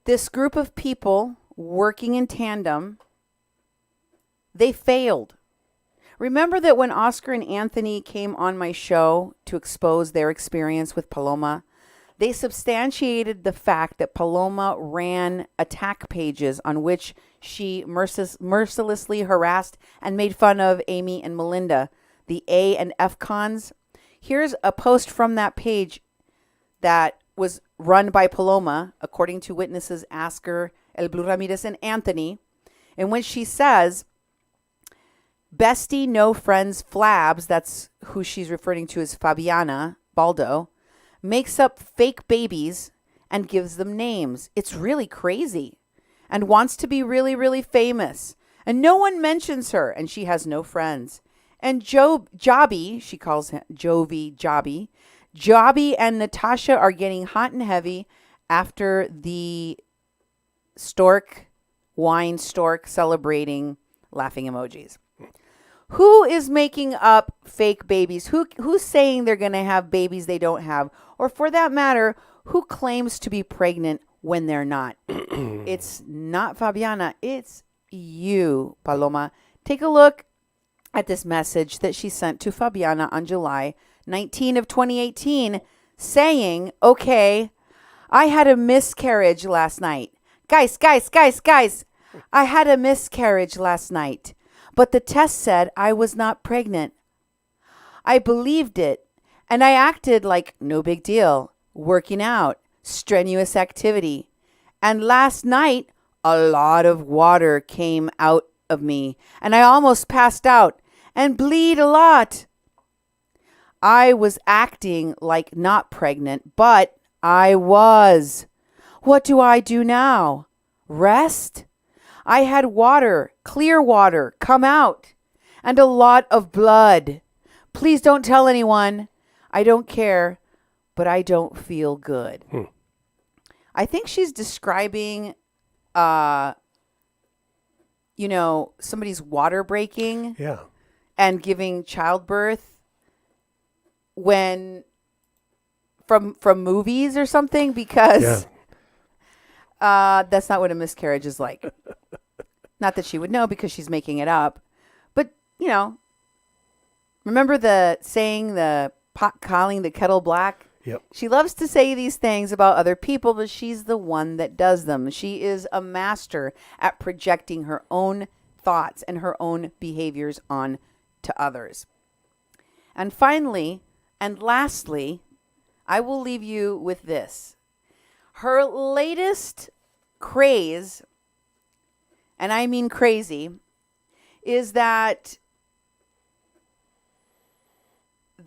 this group of people working in tandem, they failed. Remember that when Oscar and Anthony came on my show to expose their experience with Paloma, they substantiated the fact that Paloma ran attack pages on which she mercilessly harassed and made fun of Amy and Melinda, the A and F cons. Here's a post from that page that was run by Paloma, according to witnesses Oscar, El Blue Ramirez, and Anthony, in which she says, bestie, no friends, Flabs, that's who she's referring to as Fabiana Baldo, makes up fake babies and gives them names. It's really crazy. And wants to be really, really famous. And no one mentions her, and she has no friends. And Jobby, she calls him Jobby and Natasha are getting hot and heavy after the wine stork celebrating laughing emojis. Who is making up fake babies? Who's saying they're going to have babies they don't have? Or for that matter, who claims to be pregnant when they're not? It's not Fabiana. It's you, Paloma. Take a look at this message that she sent to Fabiana on July 19 of 2018 saying, okay, I had a miscarriage last night. Guys, I had a miscarriage last night. But the test said I was not pregnant. I believed it, and I acted like no big deal, working out, strenuous activity. And last night, a lot of water came out of me, and I almost passed out and bleed a lot. I was acting like not pregnant, but I was. What do I do now? Rest? I had water, clear water, come out, and a lot of blood. Please don't tell anyone. I don't care, but I don't feel good. I think she's describing, somebody's water breaking. Yeah. And giving childbirth when from movies or something, because that's not what a miscarriage is like. Not that she would know because she's making it up. But, remember the saying, the pot calling the kettle black? Yep. She loves to say these things about other people, but she's the one that does them. She is a master at projecting her own thoughts and her own behaviors on to others. And finally, and lastly, I will leave you with this. Her latest craze, and I mean crazy, is that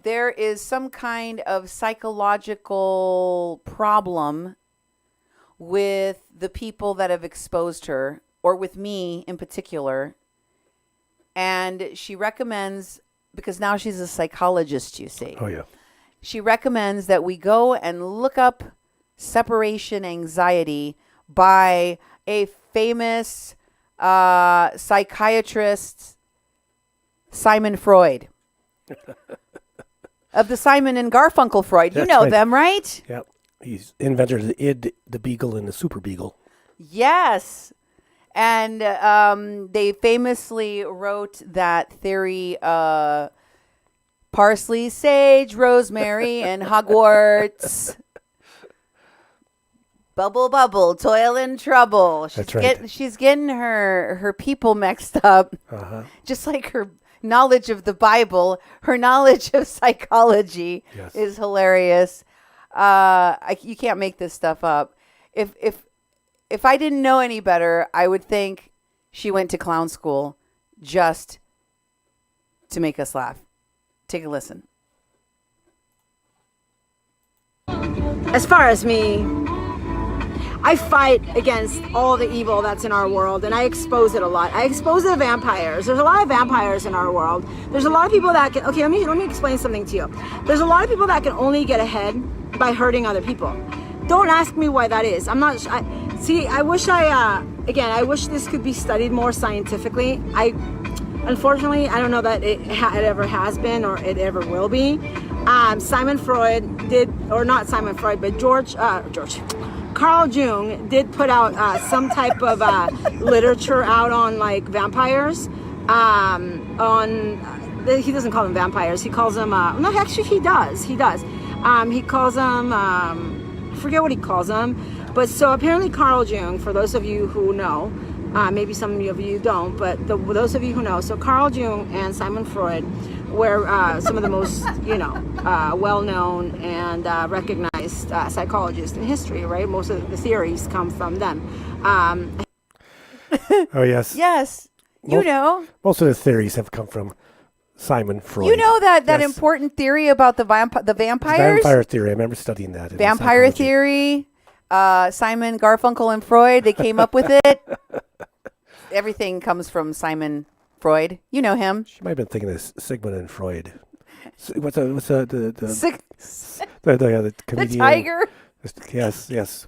there is some kind of psychological problem with the people that have exposed her, or with me in particular. And she recommends, because now she's a psychologist, you see. Oh, yeah. She recommends that we go and look up separation anxiety by a famous psychiatrist, Simon Freud. Of the Simon and Garfunkel Freud. You know right. them, right? Yep. He's inventor of the id, the beagle, and the super beagle. Yes. And they famously wrote that theory, parsley, sage, rosemary, and Hogwarts. Bubble, bubble, toil and trouble. That's right. She's getting her people mixed up. Uh-huh. Just like her knowledge of the Bible, her knowledge of psychology is hilarious. You can't make this stuff up. If I didn't know any better, I would think she went to clown school just to make us laugh. Take a listen. As far as me, I fight against all the evil that's in our world, and I expose it a lot. I expose the vampires. There's a lot of vampires in our world. There's a lot of people that can, okay, let me explain something to you. There's a lot of people that can only get ahead by hurting other people. Don't ask me why that is. I'm not, I wish this could be studied more scientifically. Unfortunately, I don't know that it ever has been or it ever will be. Simon Freud did, or not Simon Freud, but Carl Jung did put out some type of literature out on like vampires. He doesn't call them vampires. He calls them. No, actually, he does. He calls them. I forget what he calls them. But so apparently, Carl Jung. For those of you who know, maybe some of you don't, but those of you who know, so Carl Jung and Simon Freud were some of the most, well-known and recognized psychologists in history, right? Most of the theories come from them. Oh, yes. Yes. Most of the theories have come from Simon Freud. You know that Yes. important theory about the vampires? The vampire theory. I remember studying that. in Vampire psychology. theory. Simon, Garfunkel, and Freud, they came up with it. Everything comes from Simon Freud. You know him. She might have been thinking of Sigmund and Freud. What's the comedian? The tiger. Yes.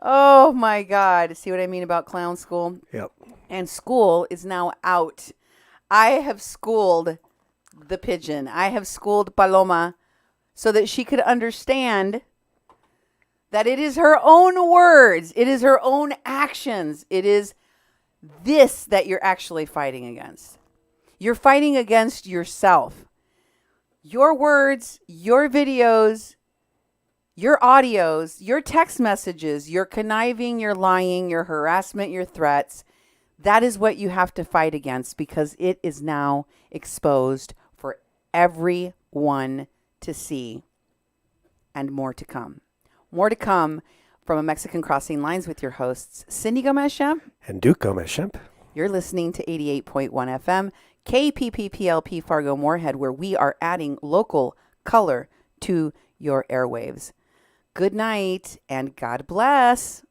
Oh my God. See what I mean about clown school? Yep. And school is now out. I have schooled the pigeon. I have schooled Paloma so that she could understand that it is her own words. It is her own actions. It is this that you're actually fighting against. You're fighting against yourself. Your words, your videos, your audios, your text messages, your conniving, your lying, your harassment, your threats. That is what you have to fight against because it is now exposed for everyone to see and more to come. More to come from A Mexican Crossing Lines with your hosts, Cindy Gomez-Schempp And Duke Gomez-Schempp. You're listening to 88.1 FM, KPPPLP Fargo Moorhead, where we are adding local color to your airwaves. Good night and God bless.